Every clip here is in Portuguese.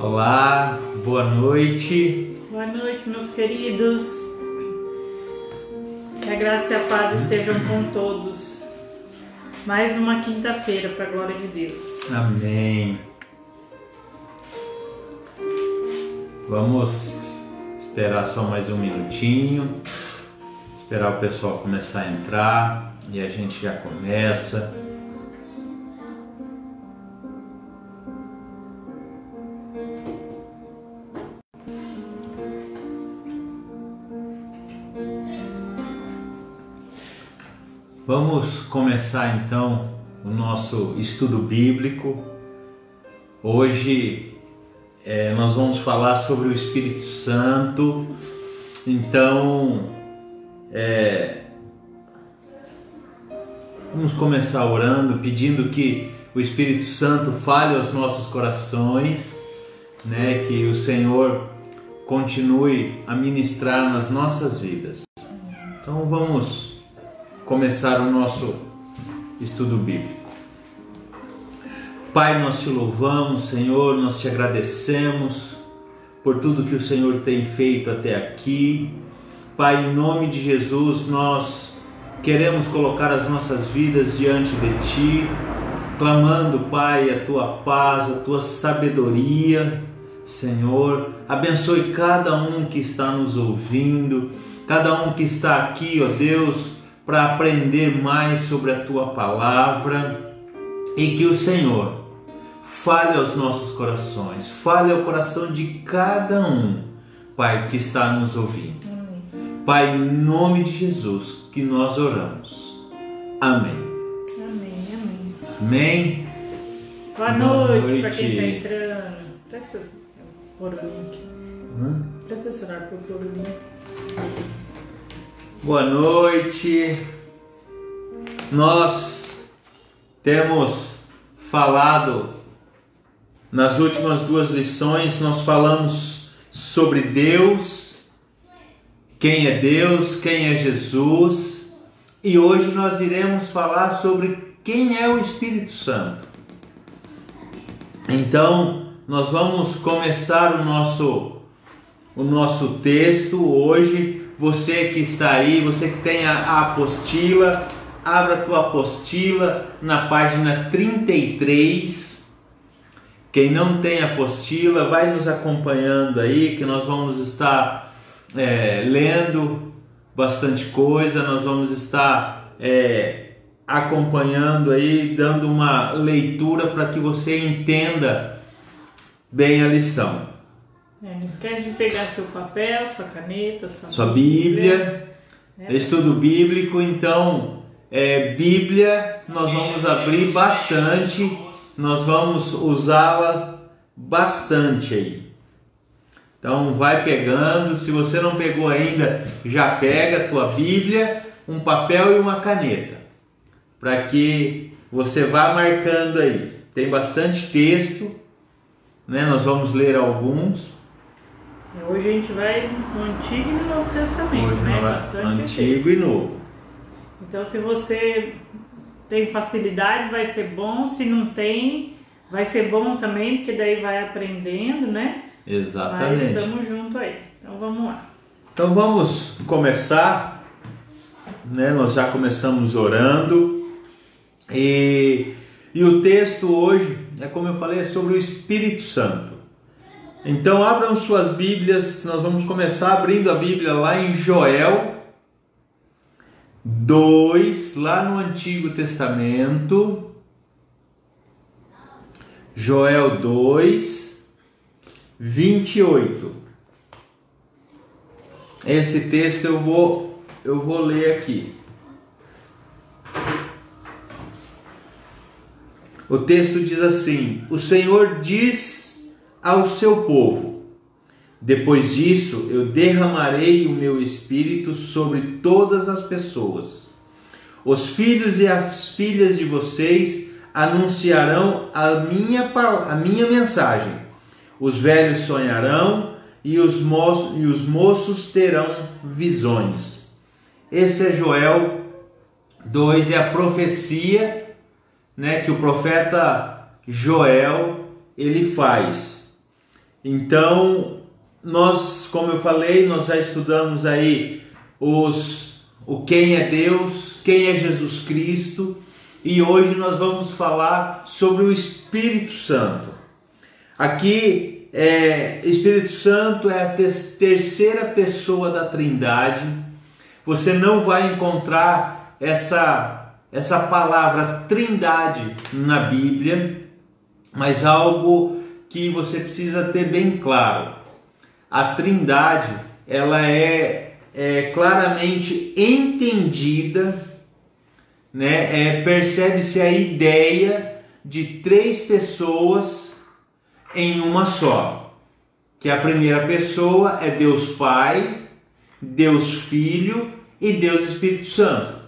Olá, boa noite. Boa noite, meus queridos. Que a graça e a paz estejam com todos. Mais uma quinta-feira para a glória de Deus. Amém. Vamos esperar só mais um minutinho, esperar o pessoal começar a entrar e a gente já começa. Vamos começar então o nosso estudo bíblico. Hoje nós vamos falar sobre o Espírito Santo. Então vamos começar orando, pedindo que o Espírito Santo fale aos nossos corações, né? Que o Senhor continue a ministrar nas nossas vidas. Então vamos começar o nosso estudo bíblico. Pai, nós te louvamos, Senhor, nós te agradecemos por tudo que o Senhor tem feito até aqui. Pai, em nome de Jesus, nós queremos colocar as nossas vidas diante de Ti, clamando, Pai, a Tua paz, a Tua sabedoria. Senhor, abençoe cada um que está nos ouvindo, cada um que está aqui, ó Deus, para aprender mais sobre a Tua palavra, e que o Senhor fale aos nossos corações, fale ao coração de cada um, Pai, que está nos ouvindo. Amém. Pai, em nome de Jesus que nós oramos. Amém. Amém, amém. Amém. Boa noite para quem está entrando. Presta por o link. Presta celular por o link. Boa noite. Nós temos falado nas últimas duas lições, nós falamos sobre Deus, quem é Deus, quem é Jesus, e hoje nós iremos falar sobre quem é o Espírito Santo. Então, nós vamos começar o nosso texto hoje. Você que está aí, você que tem a apostila, abra a tua apostila na página 33. Quem não tem apostila, vai nos acompanhando aí, que nós vamos estar lendo bastante coisa, nós vamos estar acompanhando aí, dando uma leitura para que você entenda bem a lição. Não esquece de pegar seu papel, sua caneta, sua Bíblia. Estudo bíblico, então, Bíblia, nós vamos abrir bastante, nós vamos usá-la bastante aí. Então, vai pegando, se você não pegou ainda, já pega a tua Bíblia, um papel e uma caneta, para que você vá marcando aí. Tem bastante texto, né? Nós vamos ler alguns. Hoje a gente vai no Antigo e no Novo Testamento, hoje né? Bastante Antigo e Novo. Então, se você tem facilidade, vai ser bom. Se não tem, vai ser bom também, porque daí vai aprendendo, né? Exatamente. Mas estamos juntos aí. Então, vamos lá. Então, vamos começar, né? Nós já começamos orando. E o texto hoje, como eu falei, é sobre o Espírito Santo. Então abram suas Bíblias, nós vamos começar abrindo a Bíblia lá em Joel 2, lá no Antigo Testamento. Joel 2, 28. Esse texto eu vou ler aqui. O texto diz assim: o Senhor diz ao seu povo: depois disso eu derramarei o meu espírito sobre todas as pessoas. Os filhos e as filhas de vocês anunciarão a minha mensagem. Os velhos sonharão e os moços terão visões. Esse é Joel 2, é a profecia, né, que o profeta Joel ele faz. Então, nós, como eu falei, nós já estudamos aí o quem é Deus, quem é Jesus Cristo, e hoje nós vamos falar sobre o Espírito Santo. Aqui, Espírito Santo é a terceira pessoa da Trindade. Você não vai encontrar essa palavra Trindade na Bíblia, mas algo que você precisa ter bem claro. A Trindade, ela é claramente entendida, né? Percebe-se a ideia de três pessoas em uma só. Que a primeira pessoa é Deus Pai, Deus Filho e Deus Espírito Santo.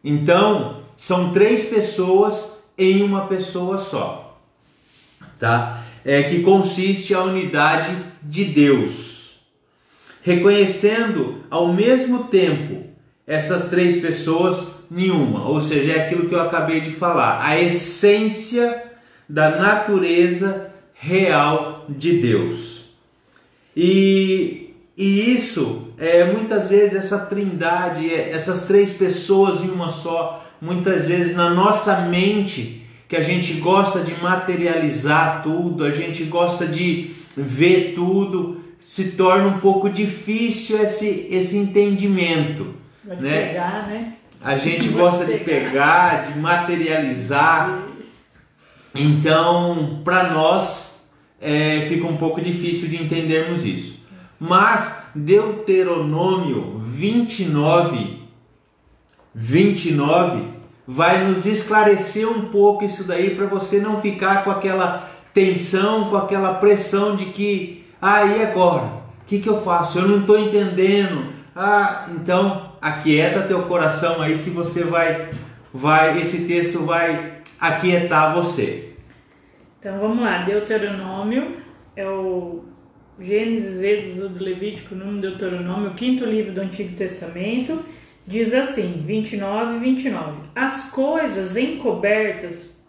Então, são três pessoas em uma pessoa só, tá? Que consiste a unidade de Deus, reconhecendo ao mesmo tempo essas três pessoas em uma, ou seja, é aquilo que eu acabei de falar, a essência da natureza real de Deus. E isso, muitas vezes essa trindade, essas três pessoas em uma só, muitas vezes na nossa mente, que a gente gosta de materializar tudo, a gente gosta de ver tudo, se torna um pouco difícil esse entendimento. Vai pegar, né? A gente gosta de pegar, de materializar. Então, para nós, fica um pouco difícil de entendermos isso. Mas Deuteronômio 29 vai nos esclarecer um pouco isso daí, para você não ficar com aquela tensão, com aquela pressão de que, e agora? O que eu faço? Eu não estou entendendo. Então, aquieta teu coração aí que você esse texto vai aquietar você. Então vamos lá, Deuteronômio é o Gênesis, Êxodo, Levítico, Número, Deuteronômio, o quinto livro do Antigo Testamento. Diz assim, 29 e 29. As coisas encobertas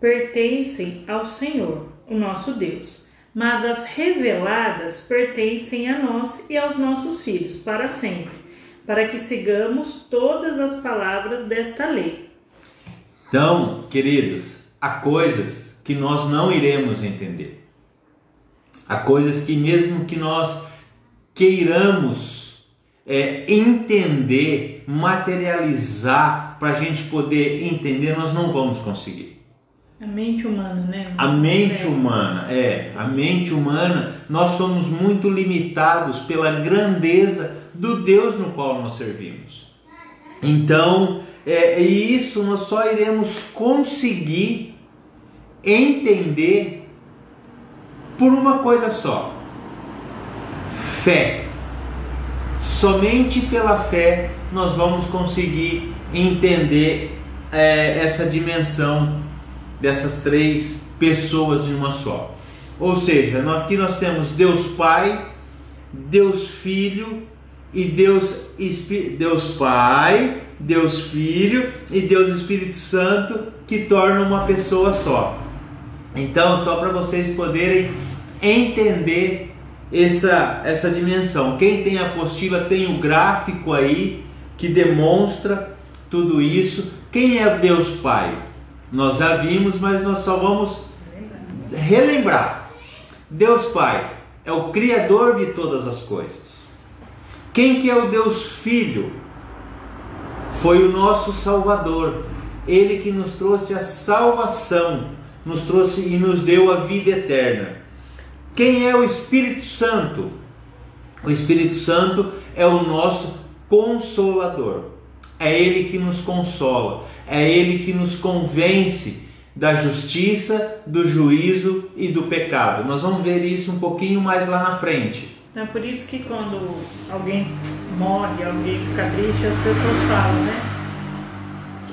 pertencem ao Senhor, o nosso Deus, mas as reveladas pertencem a nós e aos nossos filhos para sempre, para que sigamos todas as palavras desta lei. Então, queridos, há coisas que nós não iremos entender. Há coisas que mesmo que nós queiramos entender, materializar, para a gente poder entender, nós não vamos conseguir. A mente humana, né? A mente humana, nós somos muito limitados pela grandeza do Deus no qual nós servimos. Então, isso nós só iremos conseguir entender por uma coisa só: fé. Somente pela fé nós vamos conseguir entender essa dimensão dessas três pessoas em uma só. Ou seja, aqui nós temos Deus Pai, Deus Filho e Deus Pai, Deus Filho e Deus Espírito Santo, que tornam uma pessoa só. Então, só para vocês poderem entender essa dimensão. Quem tem a apostila tem o gráfico aí que demonstra tudo isso. Quem é Deus Pai? Nós já vimos, mas nós só vamos relembrar. Deus Pai é o Criador de todas as coisas. Quem que é o Deus Filho? Foi o nosso Salvador. Ele que nos trouxe a salvação, nos trouxe e nos deu a vida eterna. Quem é o Espírito Santo? O Espírito Santo é o nosso Consolador. É Ele que nos consola. É Ele que nos convence da justiça, do juízo e do pecado. Nós vamos ver isso um pouquinho mais lá na frente. Então é por isso que quando alguém morre, alguém fica triste, as pessoas falam, né?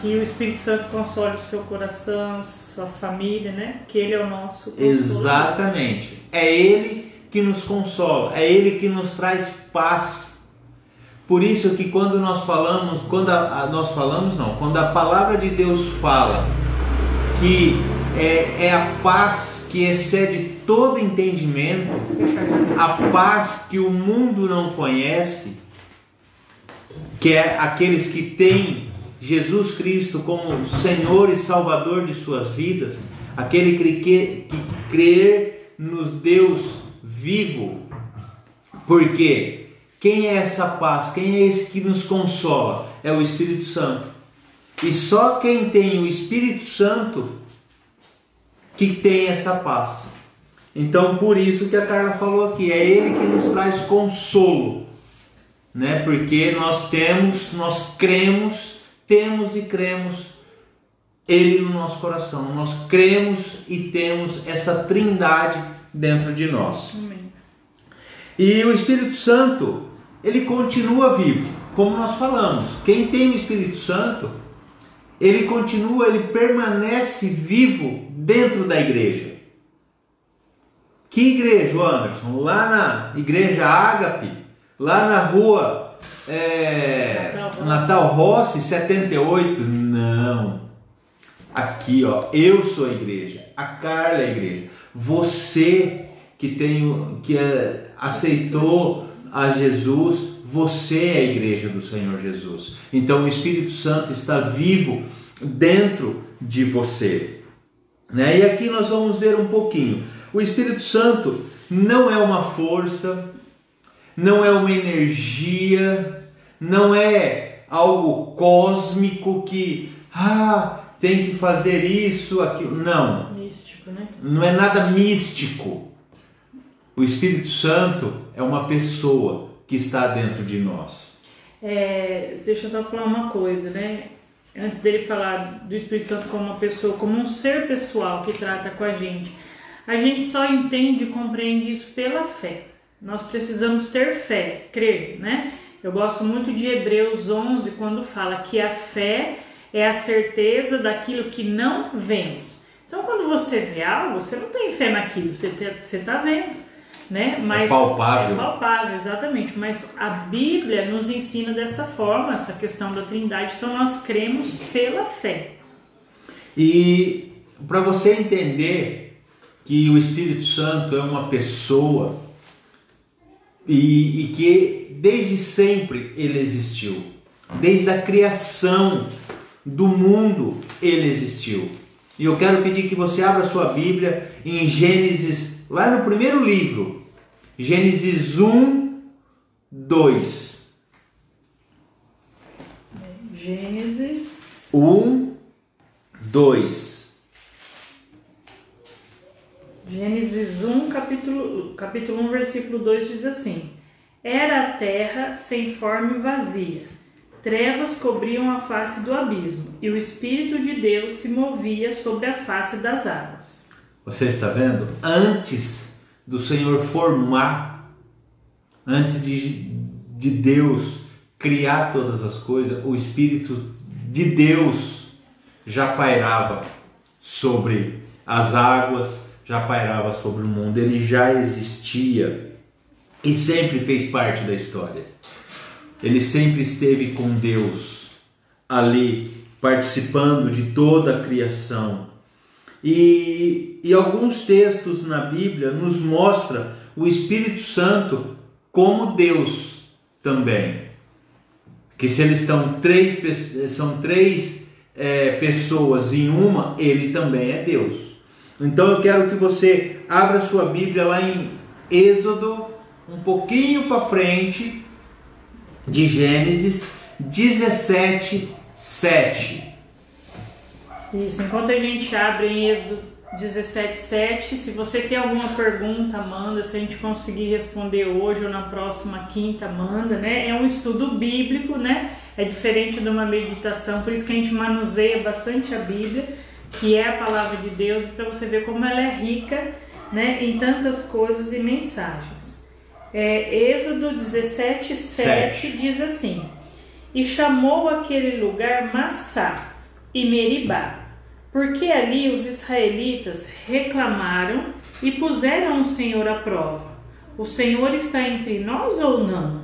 Que o Espírito Santo console o seu coração, sua família, né? Que Ele é o nosso consolador. Exatamente. É Ele que nos consola, é Ele que nos traz paz. Por isso que quando quando a palavra de Deus fala que é a paz que excede todo entendimento, a paz que o mundo não conhece, que é aqueles que têm Jesus Cristo como Senhor e Salvador de suas vidas, aquele que crer nos Deus vivo. Porque quem é essa paz? Quem é esse que nos consola? É o Espírito Santo. E só quem tem o Espírito Santo que tem essa paz. Então, por isso que a Carla falou aqui, é Ele que nos traz consolo, né? Porque nós cremos e cremos Ele no nosso coração. Nós cremos e temos essa trindade dentro de nós. Amém. E o Espírito Santo, ele continua vivo, como nós falamos. Quem tem o Espírito Santo, ele permanece vivo dentro da igreja. Que igreja, Anderson? Lá na igreja Ágape, lá na rua Natal Rossi 78? Não. Aqui, ó, eu sou a igreja, a Carla é a igreja. Você que aceitou a Jesus, você é a igreja do Senhor Jesus. Então o Espírito Santo está vivo dentro de você, né? E aqui nós vamos ver um pouquinho. O Espírito Santo não é uma força, não é uma energia, não é algo cósmico que tem que fazer isso, aquilo. Não. Místico, né? Não é nada místico. O Espírito Santo é uma pessoa que está dentro de nós. Deixa eu só falar uma coisa, né? Antes dele falar do Espírito Santo como uma pessoa, como um ser pessoal que trata com a gente só entende e compreende isso pela fé. Nós precisamos ter fé, crer, né? Eu gosto muito de Hebreus 11, quando fala que a fé é a certeza daquilo que não vemos. Então, quando você vê algo, você não tem fé naquilo, você está vendo, né? Mas é palpável. É palpável, exatamente. Mas a Bíblia nos ensina dessa forma, essa questão da Trindade. Então, nós cremos pela fé. E para você entender que o Espírito Santo é uma pessoa e que desde sempre ele existiu, desde a criação do mundo ele existiu. E eu quero pedir que você abra sua Bíblia em Gênesis, lá no primeiro livro, Gênesis 1, 2. Gênesis 1, 2. Gênesis 1, capítulo 1, versículo 2 diz assim: Era a terra sem forma e vazia, trevas cobriam a face do abismo, e o Espírito de Deus se movia sobre a face das águas. Você está vendo? Antes do Senhor formar, antes de Deus criar todas as coisas, o Espírito de Deus já pairava sobre as águas, já pairava sobre o mundo. Ele já existia e sempre fez parte da história. Ele sempre esteve com Deus ali, participando de toda a criação. E alguns textos na Bíblia nos mostram o Espírito Santo como Deus também. Que se eles são três pessoas em uma, ele também é Deus. Então eu quero que você abra sua Bíblia lá em Êxodo, um pouquinho para frente, de Gênesis 17, 7. Isso, enquanto a gente abre em Êxodo 17, 7, se você tem alguma pergunta, manda. Se a gente conseguir responder hoje ou na próxima quinta, manda, né? É um estudo bíblico, né? É diferente de uma meditação, por isso que a gente manuseia bastante a Bíblia, que é a palavra de Deus, para você ver como ela é rica, né, em tantas coisas e mensagens. Êxodo 17, 7 diz assim: E chamou aquele lugar Massá e Meribá, porque ali os israelitas reclamaram e puseram o Senhor à prova. O Senhor está entre nós ou não?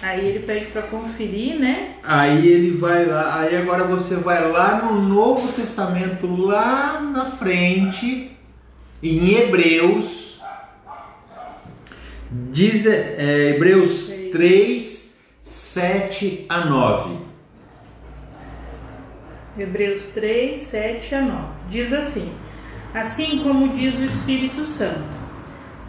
Aí ele pede para conferir, né? Aí ele vai lá, aí agora você vai lá no Novo Testamento, lá na frente, em Hebreus, Hebreus 3, 7 a 9. Hebreus 3, 7 a 9. Diz assim: assim como diz o Espírito Santo,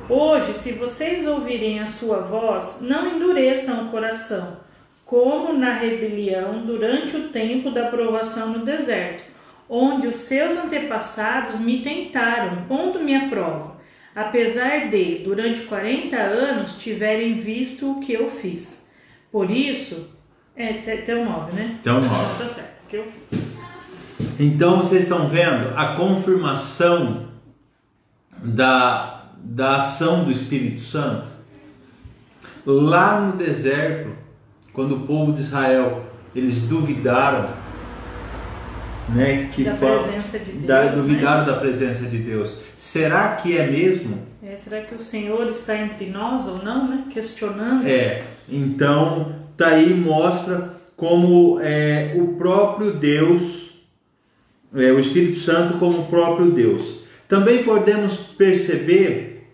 hoje, se vocês ouvirem a sua voz, não endureçam o coração, como na rebelião durante o tempo da provação no deserto, onde os seus antepassados me tentaram, pondo-me à prova, apesar de, durante 40 anos, tiverem visto o que eu fiz. Por isso, até o 9, né? Até o 9. Tá certo, o que eu fiz. Então vocês estão vendo a confirmação da ação do Espírito Santo lá no deserto, quando o povo de Israel eles duvidaram, né, presença de Deus, duvidaram, né, da presença de Deus. Será que é mesmo? Será que o Senhor está entre nós ou não, né? Questionando. Então tá aí, mostra como o próprio Deus, o Espírito Santo como o próprio Deus. Também podemos perceber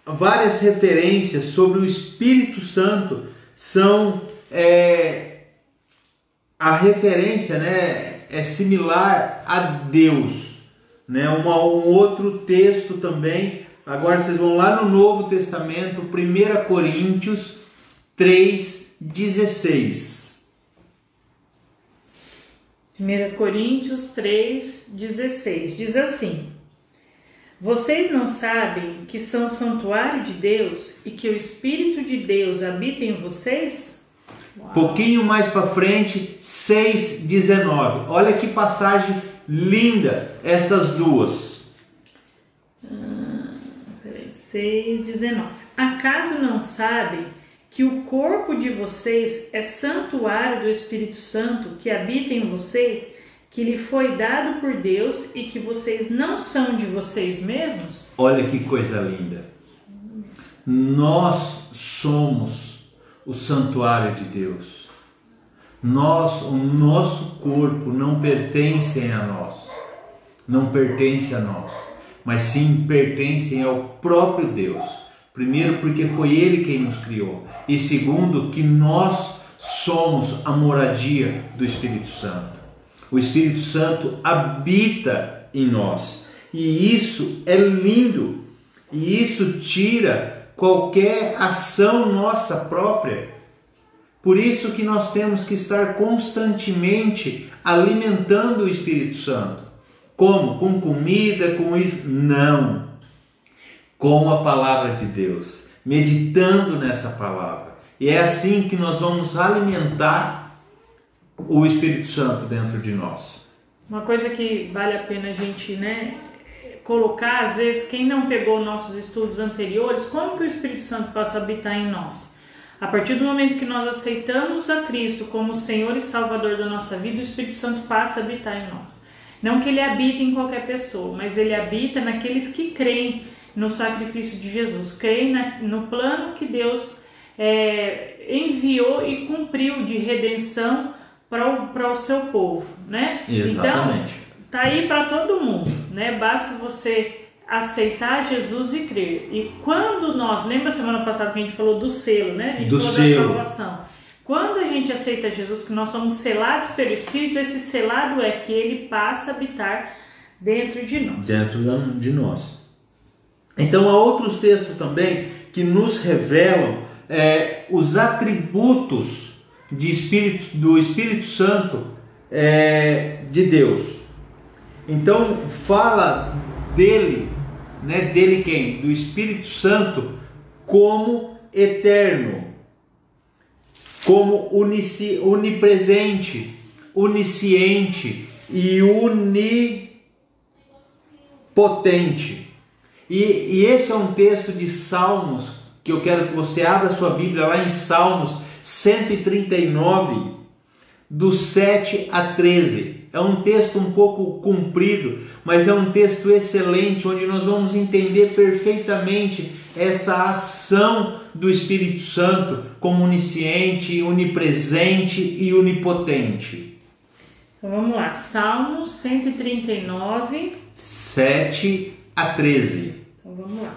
várias referências sobre o Espírito Santo. São a referência, né, é similar a Deus, né? Um outro texto também. Agora vocês vão lá no Novo Testamento, 1 Coríntios 3, 16. 1 Coríntios 3, 16, diz assim: vocês não sabem que são santuário de Deus e que o Espírito de Deus habita em vocês? Uau. Pouquinho mais para frente, 6, 19. Olha que passagem linda essas duas. 6, 19. Acaso não sabem que o corpo de vocês é santuário do Espírito Santo que habita em vocês, que lhe foi dado por Deus e que vocês não são de vocês mesmos? Olha que coisa linda. Nós somos o santuário de Deus. O nosso corpo não pertence a nós. Não pertence a nós, mas sim pertence ao próprio Deus. Primeiro, porque foi Ele quem nos criou. E segundo, que nós somos a moradia do Espírito Santo. O Espírito Santo habita em nós. E isso é lindo. E isso tira qualquer ação nossa própria. Por isso que nós temos que estar constantemente alimentando o Espírito Santo. Como? Com comida, com isso? Não. Com a palavra de Deus, meditando nessa palavra. E é assim que nós vamos alimentar o Espírito Santo dentro de nós. Uma coisa que vale a pena a gente, né, colocar, às vezes, quem não pegou nossos estudos anteriores, como que o Espírito Santo passa a habitar em nós? A partir do momento que nós aceitamos a Cristo como Senhor e Salvador da nossa vida, o Espírito Santo passa a habitar em nós. Não que ele habite em qualquer pessoa, mas ele habita naqueles que creem no sacrifício de Jesus, creem no plano que Deus enviou e cumpriu de redenção para o seu povo, né? Exatamente. Então, tá aí para todo mundo, né? Basta você aceitar Jesus e crer. E quando nós, lembra semana passada que a gente falou do selo, né? A gente falou da salvação. Quando a gente aceita Jesus, que nós somos selados pelo Espírito, esse selado é que ele passa a habitar dentro de nós. Dentro de nós. Então há outros textos também que nos revelam os atributos do Espírito Santo de Deus. Então fala dele, né? Dele quem? Do Espírito Santo como eterno, como onipresente, onisciente e onipotente. E esse é um texto de Salmos, que eu quero que você abra sua Bíblia lá em Salmos 139, do 7 a 13. é um texto um pouco comprido, mas é um texto excelente, onde nós vamos entender perfeitamente essa ação do Espírito Santo como onisciente, onipresente e onipotente. Então vamos lá, Salmos 139, 7 a 13. Então vamos lá.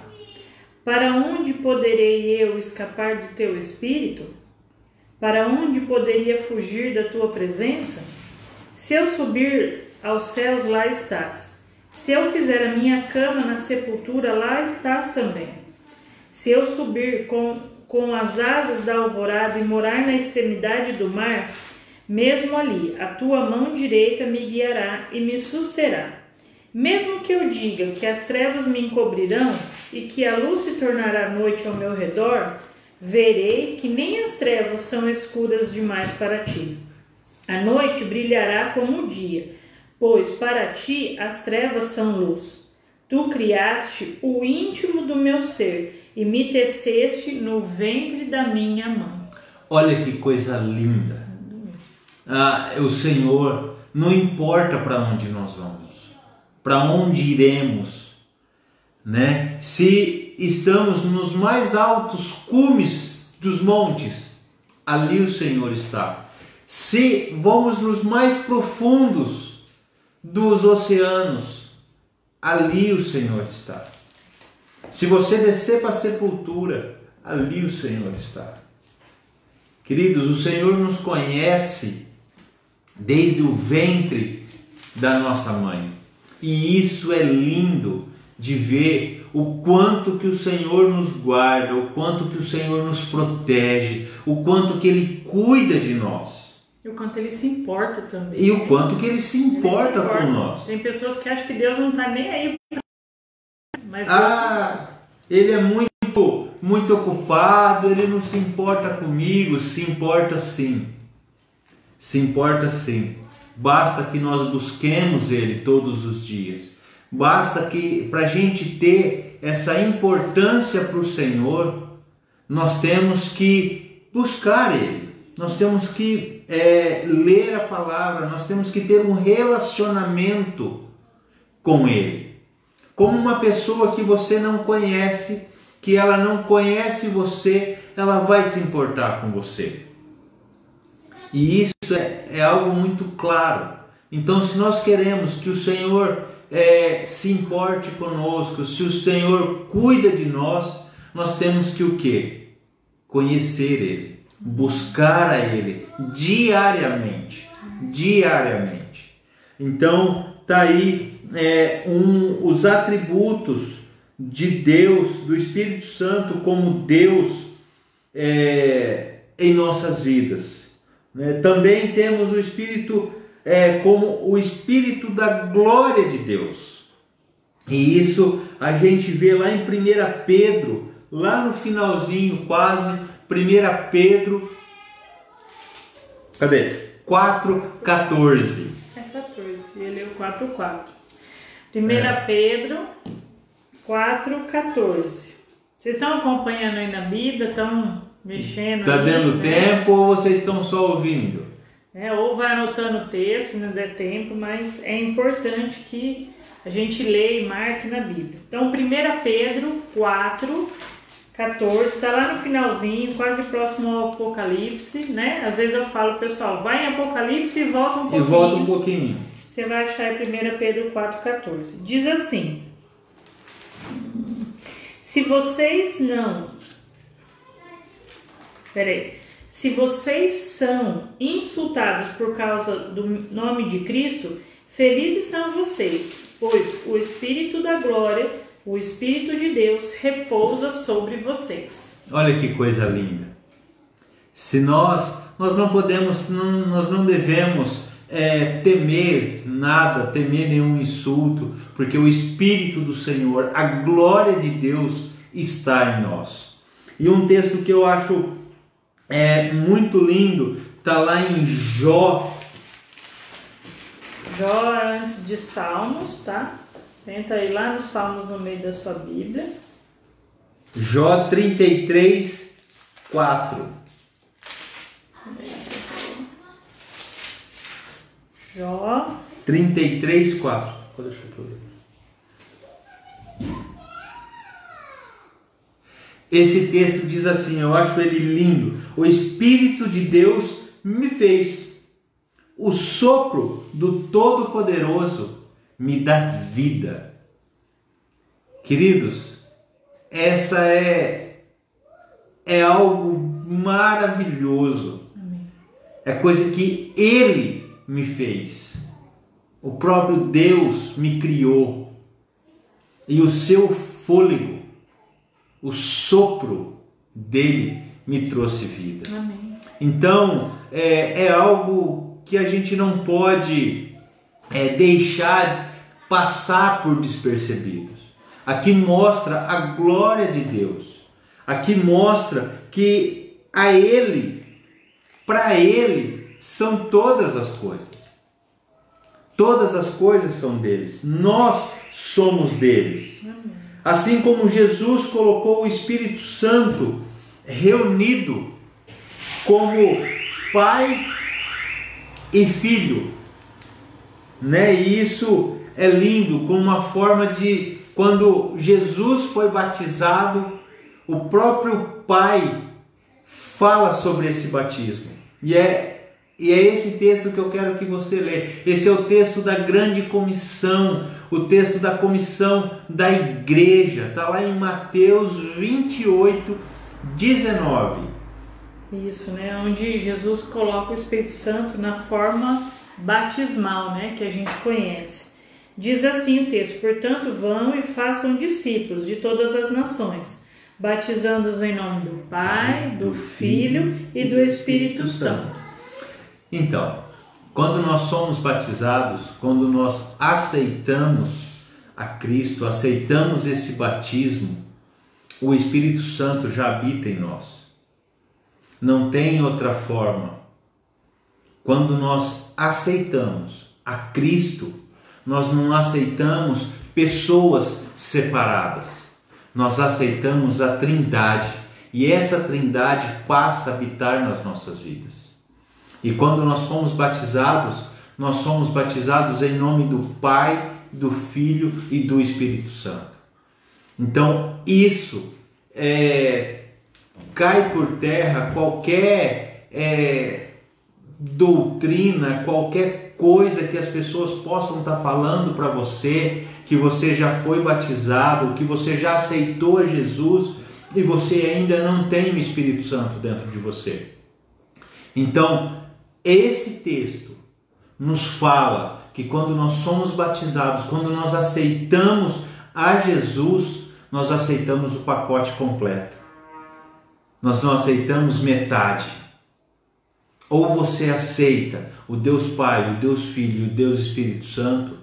Para onde poderei eu escapar do teu espírito? Para onde poderia fugir da tua presença? Se eu subir aos céus, lá estás. Se eu fizer a minha cama na sepultura, lá estás também. Se eu subir com as asas da alvorada e morar na extremidade do mar, mesmo ali a tua mão direita me guiará e me susterá. Mesmo que eu diga que as trevas me encobrirão e que a luz se tornará noite ao meu redor, verei que nem as trevas são escuras demais para ti. A noite brilhará como o dia, pois para ti as trevas são luz. Tu criaste o íntimo do meu ser e me teceste no ventre da minha mãe. Olha que coisa linda. O Senhor, não importa para onde nós vamos, para onde iremos, né? Se estamos nos mais altos cumes dos montes, ali o Senhor está. Se vamos nos mais profundos dos oceanos, ali o Senhor está. Se você descer para a sepultura, ali o Senhor está. Queridos, o Senhor nos conhece desde o ventre da nossa mãe. E isso é lindo de ver o quanto que o Senhor nos guarda, o quanto que o Senhor nos protege, o quanto que Ele cuida de nós. E o quanto Ele se importa também. E o quanto que Ele se importa com nós. Tem pessoas que acham que Deus não está nem aí. Mas Ele é muito ocupado, Ele não se importa comigo. Se importa sim. Se importa sim. Basta que nós busquemos Ele todos os dias. Basta que, para a gente ter essa importância para o Senhor, nós temos que buscar Ele. Nós temos que ler a palavra. Nós temos que ter um relacionamento com Ele. Como uma pessoa que você não conhece, que ela não conhece você, ela vai se importar com você. E isso é algo muito claro. Então, se nós queremos que o Senhor se importe conosco, se o Senhor cuida de nós, nós temos que o quê? Conhecer Ele, buscar a Ele diariamente. Diariamente. Então, está aí os atributos de Deus, do Espírito Santo como Deus em nossas vidas. Também temos o Espírito como o Espírito da glória de Deus. E isso a gente vê lá em 1 Pedro, lá no finalzinho quase, 1 Pedro, cadê? 4,14. 14, ele é o 4,4. 1 Pedro 4,14. Vocês estão acompanhando aí na Bíblia? Estão mexendo? Está dando tempo ou vocês estão só ouvindo? Ou vai anotando o texto, se não der tempo, mas é importante que a gente leia e marque na Bíblia. Então, 1 Pedro 4,14, está lá no finalzinho, quase próximo ao Apocalipse, né? Às vezes eu falo, pessoal, vai em Apocalipse e volta um pouquinho. E volta um pouquinho. Você vai achar em 1 Pedro 4,14. Diz assim: se vocês são insultados por causa do nome de Cristo, felizes são vocês, pois o Espírito da glória, o Espírito de Deus, repousa sobre vocês. Olha que coisa linda. Se nós não podemos, nós não devemos temer nada, temer nenhum insulto, porque o Espírito do Senhor, a glória de Deus está em nós. E um texto que eu acho muito lindo, está lá em Jó. Jó é antes de Salmos, tá? Tenta ir lá nos Salmos no meio da sua Bíblia. Jó 33, 4. Jó 33, 4. Pode deixar que eu ler. Esse texto diz assim, eu acho ele lindo. O Espírito de Deus me fez. O sopro do Todo-Poderoso me dá vida. Queridos, essa é algo maravilhoso. Amém. É coisa que Ele me fez. O próprio Deus me criou. E o seu fôlego, o sopro dele me trouxe vida. Amém. Então, é algo que a gente não pode deixar passar por despercebidos. Aqui mostra a glória de Deus. Aqui mostra que a Ele, para Ele, são todas as coisas. Todas as coisas são deles. Nós somos deles. Amém. Assim como Jesus colocou o Espírito Santo reunido como Pai e Filho, né? E isso é lindo, com uma forma de quando Jesus foi batizado, o próprio Pai fala sobre esse batismo. E é esse texto que eu quero que você lê. Esse é o texto da grande comissão, o texto da comissão da igreja. Está lá em Mateus 28, 19. Isso, né? Onde Jesus coloca o Espírito Santo na forma batismal, né? Que a gente conhece. Diz assim o texto: portanto, vão e façam discípulos de todas as nações, batizando-os em nome do Pai, do Filho e do Espírito Santo. Então, quando nós somos batizados, quando nós aceitamos a Cristo, aceitamos esse batismo, o Espírito Santo já habita em nós. Não tem outra forma. Quando nós aceitamos a Cristo, nós não aceitamos pessoas separadas. Nós aceitamos a Trindade. E essa Trindade passa a habitar nas nossas vidas. E quando nós somos batizados em nome do Pai, do Filho e do Espírito Santo. Então, isso cai por terra qualquer doutrina, qualquer coisa que as pessoas possam estar falando para você, que você já foi batizado, que você já aceitou Jesus e você ainda não tem o Espírito Santo dentro de você. Então, esse texto nos fala que quando nós somos batizados, quando nós aceitamos a Jesus, nós aceitamos o pacote completo. Nós não aceitamos metade. Ou você aceita o Deus Pai, o Deus Filho e o Deus Espírito Santo,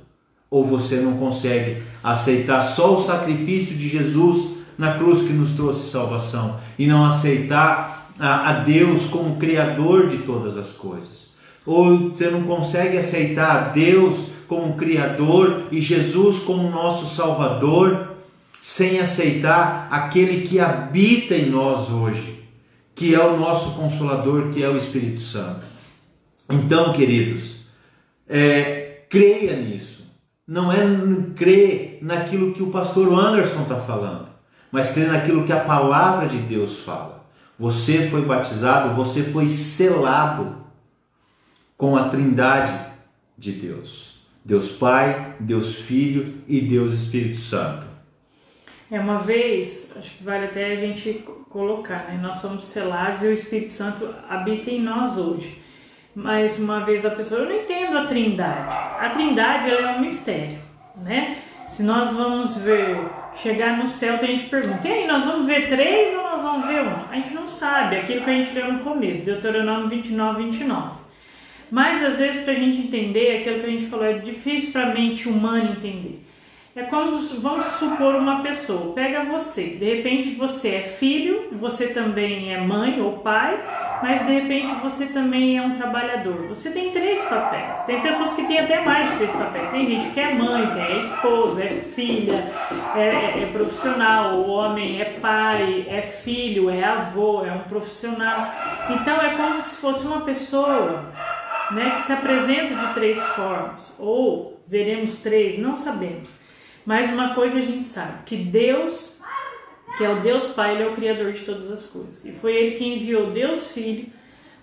ou você não consegue aceitar só o sacrifício de Jesus na cruz que nos trouxe salvação e não aceitar a Deus como Criador de todas as coisas. Ou você não consegue aceitar a Deus como Criador e Jesus como nosso Salvador, sem aceitar aquele que habita em nós hoje, que é o nosso Consolador, que é o Espírito Santo. Então, queridos, creia nisso. Não é crer naquilo que o pastor Anderson está falando, mas crer naquilo que a palavra de Deus fala. Você foi batizado, você foi selado com a Trindade de Deus. Deus Pai, Deus Filho e Deus Espírito Santo. Uma vez, acho que vale até a gente colocar, né? Nós somos selados e o Espírito Santo habita em nós hoje. Mas uma vez a pessoa, eu não entendo a Trindade. A Trindade, ela é um mistério, né? Se nós vamos chegar no céu, tem gente que pergunta, e aí, nós vamos ver 3 ou nós vamos ver 1? A gente não sabe, aquilo que a gente leu no começo, Deuteronômio 29, 29. Mas às vezes, para a gente entender, aquilo que a gente falou, é difícil para a mente humana entender. É como, vamos supor, uma pessoa, pega você, de repente você é filho, você também é mãe ou pai, mas de repente você também é um trabalhador. Você tem 3 papéis, tem pessoas que têm até mais de 3 papéis, tem gente que é mãe, é esposa, é filha, é profissional, o homem é pai, é filho, é avô, é um profissional. Então é como se fosse uma pessoa né, que se apresenta de 3 formas, ou veremos 3, não sabemos. Mas uma coisa a gente sabe, que Deus, que é o Deus Pai, Ele é o Criador de todas as coisas. E foi Ele que enviou Deus Filho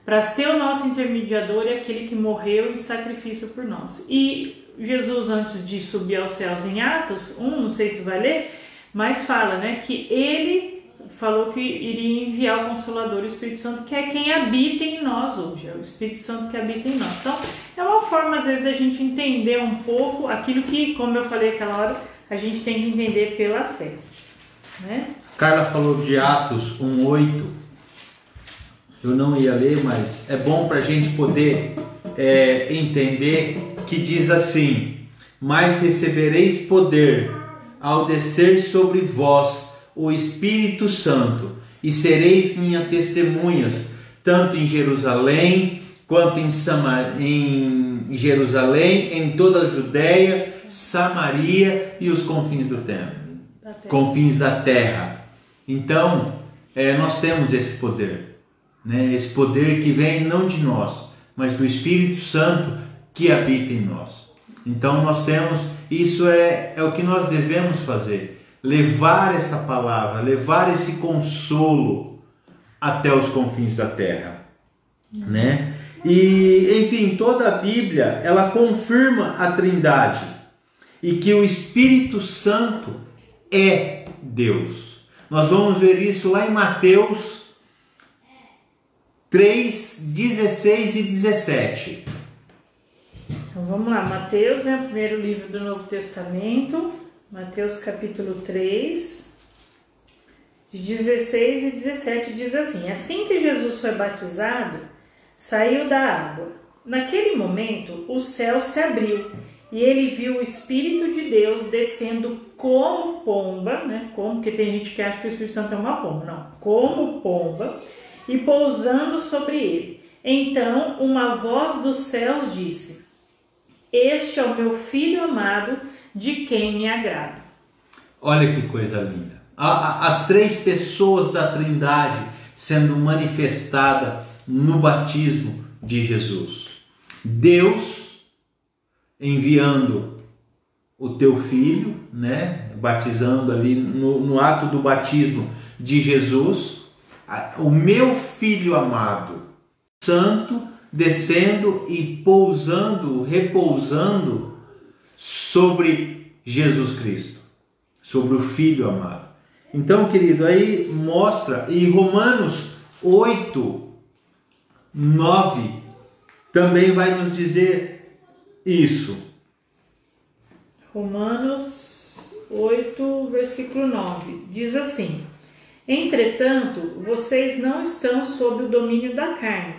para ser o nosso intermediador e aquele que morreu em sacrifício por nós. E Jesus, antes de subir aos céus, em Atos 1, não sei se vai ler, mas fala, né, que Ele falou que iria enviar o Consolador, o Espírito Santo, que é quem habita em nós hoje, é o Espírito Santo que habita em nós. Então, é uma forma, às vezes, da gente entender um pouco aquilo que, como eu falei aquela hora, a gente tem que entender pela fé, né? Carla falou de Atos 1:8. Eu não ia ler, mas é bom para a gente poder entender que diz assim: mas recebereis poder ao descer sobre vós o Espírito Santo, e sereis minhas testemunhas, tanto em Jerusalém, quanto em Jerusalém, em toda a Judéia, Samaria e os confins do tempo, confins da terra. Então, nós temos esse poder, né? Esse poder que vem não de nós, mas do Espírito Santo que habita em nós. Então, nós temos, isso é o que nós devemos fazer, levar essa palavra, levar esse consolo até os confins da terra, né? E, enfim, toda a Bíblia, ela confirma a Trindade e que o Espírito Santo é Deus. Nós vamos ver isso lá em Mateus 3, 16 e 17. Então vamos lá, Mateus, né, o primeiro livro do Novo Testamento, Mateus capítulo 3, de 16 e 17, diz assim: assim que Jesus foi batizado, saiu da água. Naquele momento, o céu se abriu e ele viu o Espírito de Deus descendo como pomba, né? Como, porque tem gente que acha que o Espírito Santo é uma pomba, não, como pomba, e pousando sobre ele. Então, uma voz dos céus disse: este é o meu Filho amado, de quem me agrado. Olha que coisa linda. As 3 pessoas da Trindade sendo manifestada no batismo de Jesus. Deus enviando o teu Filho, né? Batizando ali no ato do batismo de Jesus. O meu Filho amado, Santo, descendo e pousando, repousando sobre Jesus Cristo, sobre o Filho amado. Então, querido, aí mostra, e Romanos 8, 9 também vai nos dizer isso. Romanos 8, versículo 9, diz assim: entretanto, vocês não estão sob o domínio da carne,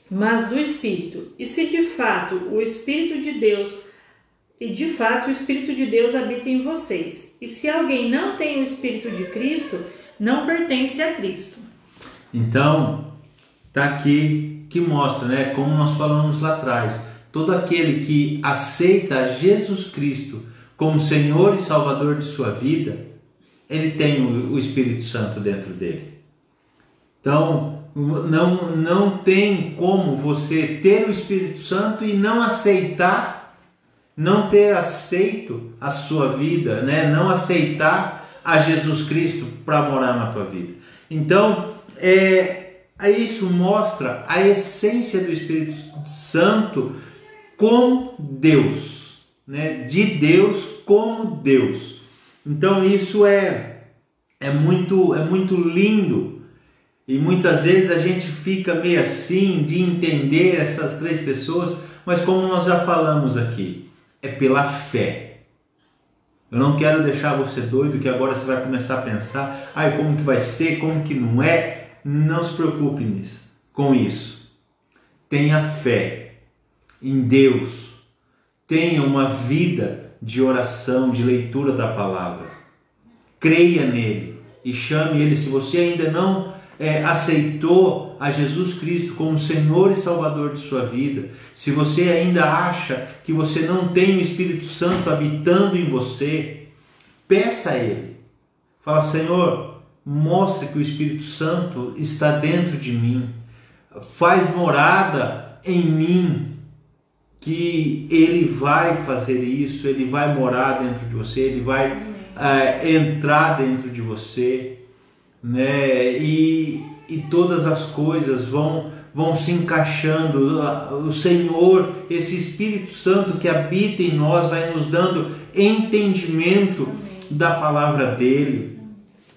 mas do Espírito. E se de fato o Espírito de Deus, o Espírito de Deus habita em vocês. E se alguém não tem o Espírito de Cristo, não pertence a Cristo. Então, está aqui que mostra, né, como nós falamos lá atrás, todo aquele que aceita Jesus Cristo como Senhor e Salvador de sua vida, ele tem o Espírito Santo dentro dele. Então, não tem como você ter o Espírito Santo e não aceitar, não ter aceito a sua vida, né? Não aceitar a Jesus Cristo para morar na tua vida. Então, isso mostra a essência do Espírito Santo como Deus, né? De Deus como Deus. Então, isso é muito lindo. E muitas vezes a gente fica meio assim de entender essas 3 pessoas, mas como nós já falamos aqui, é pela fé. Eu não quero deixar você doido que agora você vai começar a pensar, como que vai ser, como que não é. Não se preocupe com isso. Tenha fé em Deus. Tenha uma vida de oração, de leitura da palavra. Creia nele e chame ele. Se você ainda não aceitou a Jesus Cristo como Senhor e Salvador de sua vida, se você ainda acha que você não tem o Espírito Santo habitando em você, peça a Ele. Fala: Senhor, mostre que o Espírito Santo está dentro de mim, faz morada em mim que Ele vai fazer isso, Ele vai morar dentro de você, Ele vai entrar dentro de você, né? E todas as coisas vão se encaixando. O Senhor, esse Espírito Santo que habita em nós, vai nos dando entendimento da palavra dele.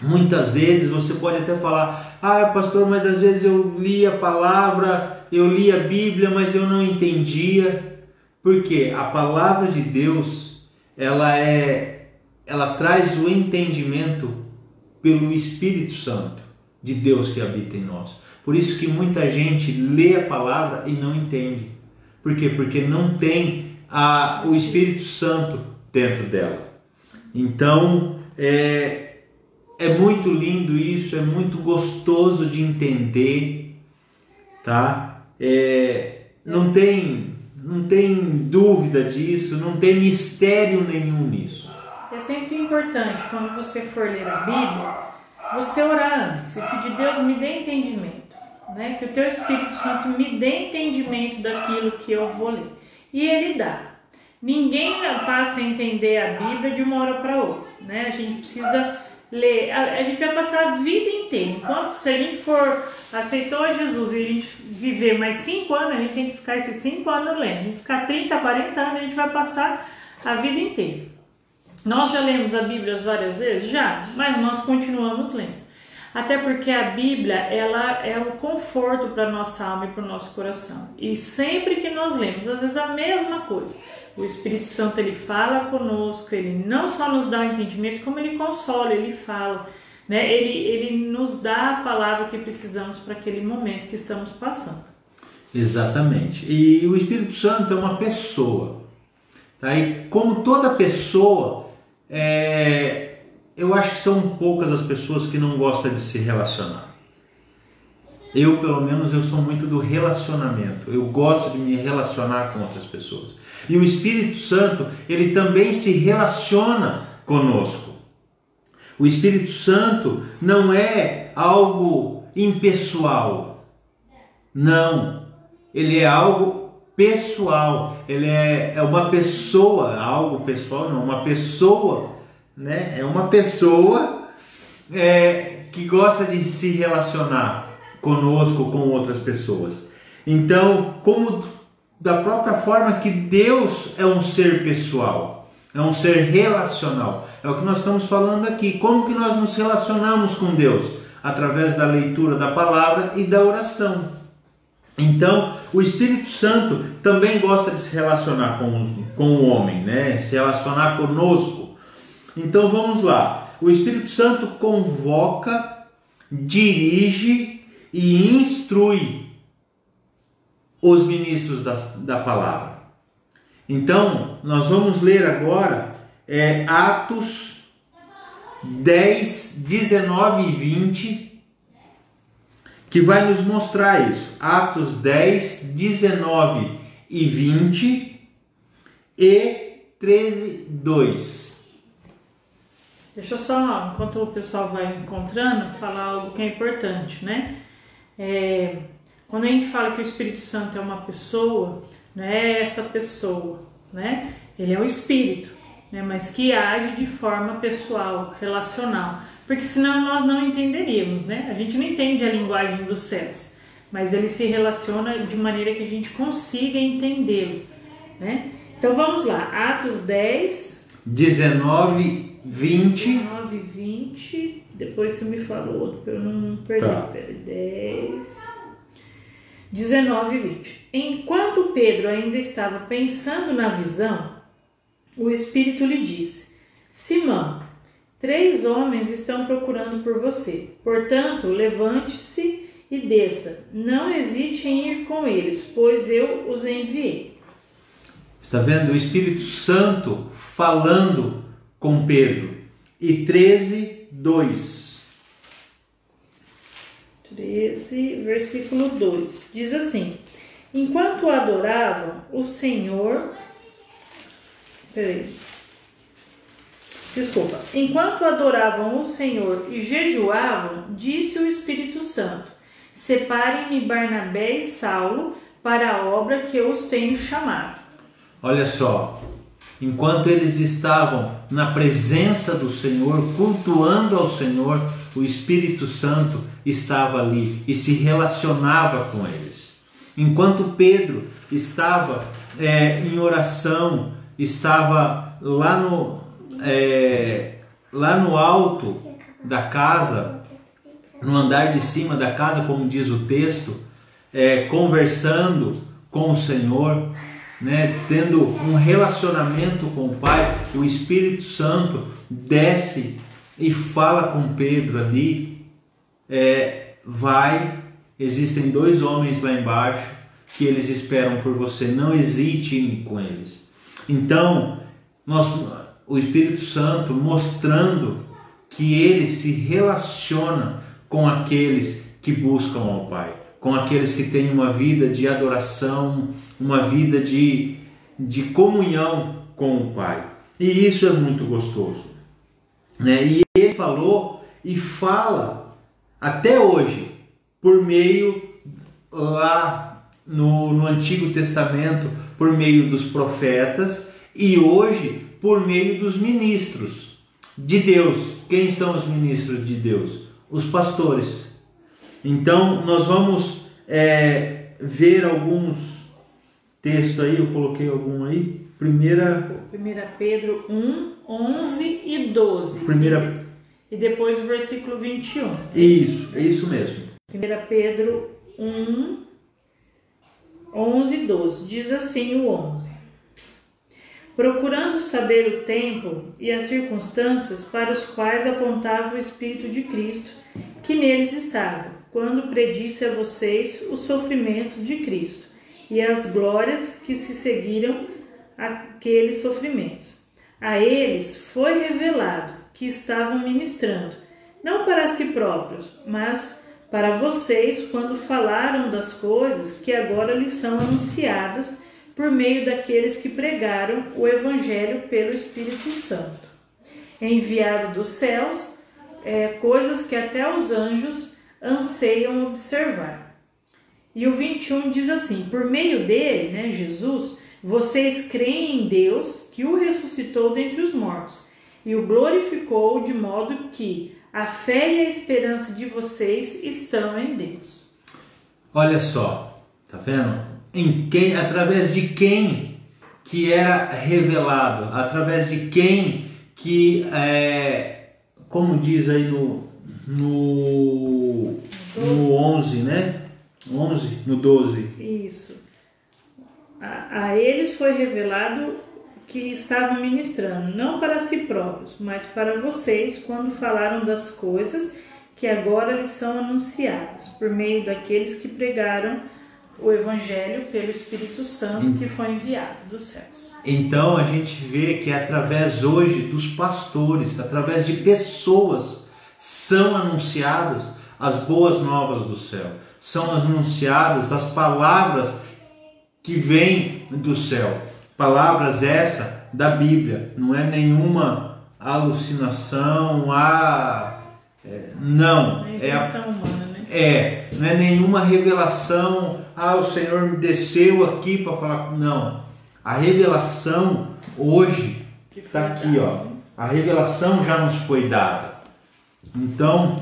Muitas vezes você pode até falar: pastor, mas às vezes eu li a palavra, eu li a Bíblia, mas eu não entendia. Porque a palavra de Deus, ela traz o entendimento pelo Espírito Santo de Deus que habita em nós. Por isso que muita gente lê a palavra e não entende. Por quê? Porque não tem o Espírito Santo dentro dela. Então, é muito lindo isso, é muito gostoso de entender, tá? Não tem dúvida disso, não tem mistério nenhum nisso. É sempre importante, quando você for ler a Bíblia, você orar antes e pedir: Deus, me dê entendimento, né? Que o teu Espírito Santo me dê entendimento daquilo que eu vou ler. E Ele dá. Ninguém passa a entender a Bíblia de uma hora para outra, né? A gente precisa ler, a gente vai passar a vida inteira. Enquanto, se a gente aceitou Jesus e a gente viver mais 5 anos, a gente tem que ficar esses 5 anos lendo. A gente ficar 30, 40 anos, a gente vai passar a vida inteira. Nós já lemos a Bíblia várias vezes? Já, mas nós continuamos lendo. Até porque a Bíblia, ela é um conforto para a nossa alma e para o nosso coração. E sempre que nós lemos, às vezes a mesma coisa. O Espírito Santo, ele fala conosco, ele não só nos dá o entendimento, como ele consola, ele fala, né? Ele nos dá a palavra que precisamos para aquele momento que estamos passando. Exatamente. E o Espírito Santo é uma pessoa, tá? E como toda pessoa, eu acho que são poucas as pessoas que não gostam de se relacionar. Eu, pelo menos, eu sou muito do relacionamento. Eu gosto de me relacionar com outras pessoas. E o Espírito Santo, ele também se relaciona conosco. O Espírito Santo não é algo impessoal. Não. Ele é algo pessoal. Ele é uma pessoa. Algo pessoal não, uma pessoa, né? É uma pessoa que gosta de se relacionar conosco, com outras pessoas. Então, da própria forma que Deus é um ser pessoal, é um ser relacional, é o que nós estamos falando aqui. Como que nós nos relacionamos com Deus? Através da leitura da palavra e da oração. Então, o Espírito Santo também gosta de se relacionar com o homem, né? Se relacionar conosco. Então, vamos lá. O Espírito Santo convoca, dirige e instrui os ministros da palavra. Então, nós vamos ler agora Atos 10, 19 e 20, que vai nos mostrar isso. Atos 10, 19 e 20 e 13, 2. Deixa eu só, enquanto o pessoal vai encontrando, falar algo que é importante, né? Quando a gente fala que o Espírito Santo é uma pessoa, não é essa pessoa, né? Ele é um espírito, né? Mas que age de forma pessoal, relacional. Porque senão nós não entenderíamos, né? A gente não entende a linguagem dos céus, mas ele se relaciona de maneira que a gente consiga entendê-lo, né? Então vamos lá, Atos 10... 19, 20, depois você me fala o outro para eu não perder. Tá. 10, 19 e 20. Enquanto Pedro ainda estava pensando na visão, o Espírito lhe disse: Simão, 3 homens estão procurando por você. Portanto, levante-se e desça. Não hesite em ir com eles, pois eu os enviei. Está vendo? O Espírito Santo falando com Pedro. E 13, 2. 13, versículo 2. Diz assim: Enquanto adoravam o Senhor... Enquanto adoravam o Senhor e jejuavam, disse o Espírito Santo: Separem-me Barnabé e Saulo para a obra que eu os tenho chamado. Olha só, enquanto eles estavam na presença do Senhor, cultuando ao Senhor, o Espírito Santo estava ali e se relacionava com eles. Enquanto Pedro estava em oração, estava lá no alto da casa, no andar de cima da casa, como diz o texto, conversando com o Senhor, né, tendo um relacionamento com o Pai, o Espírito Santo desce e fala com Pedro ali, existem 2 homens lá embaixo que eles esperam por você, não hesite em ir com eles. Então, o Espírito Santo mostrando que ele se relaciona com aqueles que buscam ao Pai, com aqueles que têm uma vida de adoração, uma vida de comunhão com o Pai. E isso é muito gostoso, né? E ele falou e fala até hoje, por meio lá no Antigo Testamento, por meio dos profetas, e hoje por meio dos ministros de Deus. Quem são os ministros de Deus? Os pastores. Então nós vamos ver alguns textos aí, eu coloquei algum aí. 1 Pedro 1, 11 e 12. E depois o versículo 21. Isso, é isso mesmo. 1 Pedro 1, 11 e 12. Diz assim o 11. Procurando saber o tempo e as circunstâncias para os quais apontava o Espírito de Cristo, que neles estava, quando predisse a vocês os sofrimentos de Cristo e as glórias que se seguiram àqueles sofrimentos. A eles foi revelado que estavam ministrando, não para si próprios, mas para vocês, quando falaram das coisas que agora lhes são anunciadas por meio daqueles que pregaram o Evangelho pelo Espírito Santo, enviado dos céus, coisas que até os anjos anseiam observar. E o 21 diz assim: por meio dele, né, Jesus, vocês creem em Deus, que o ressuscitou dentre os mortos, e o glorificou, de modo que a fé e a esperança de vocês estão em Deus. Olha só, tá vendo? Através de quem que era revelado, através de quem que, como diz aí no 11, né? 11, no 12. Isso. A eles foi revelado que estavam ministrando, não para si próprios, mas para vocês, quando falaram das coisas que agora lhes são anunciadas, por meio daqueles que pregaram o Evangelho pelo Espírito Santo que foi enviado dos céus. Então a gente vê que através hoje dos pastores, através de pessoas, são anunciadas as boas novas do céu, são anunciadas as palavras que vêm do céu, palavras essa da Bíblia, não é nenhuma alucinação, não, invenção humana, né? Não é nenhuma revelação, o Senhor me desceu aqui para falar, não, a revelação hoje está aqui, ó, a revelação já nos foi dada. Então,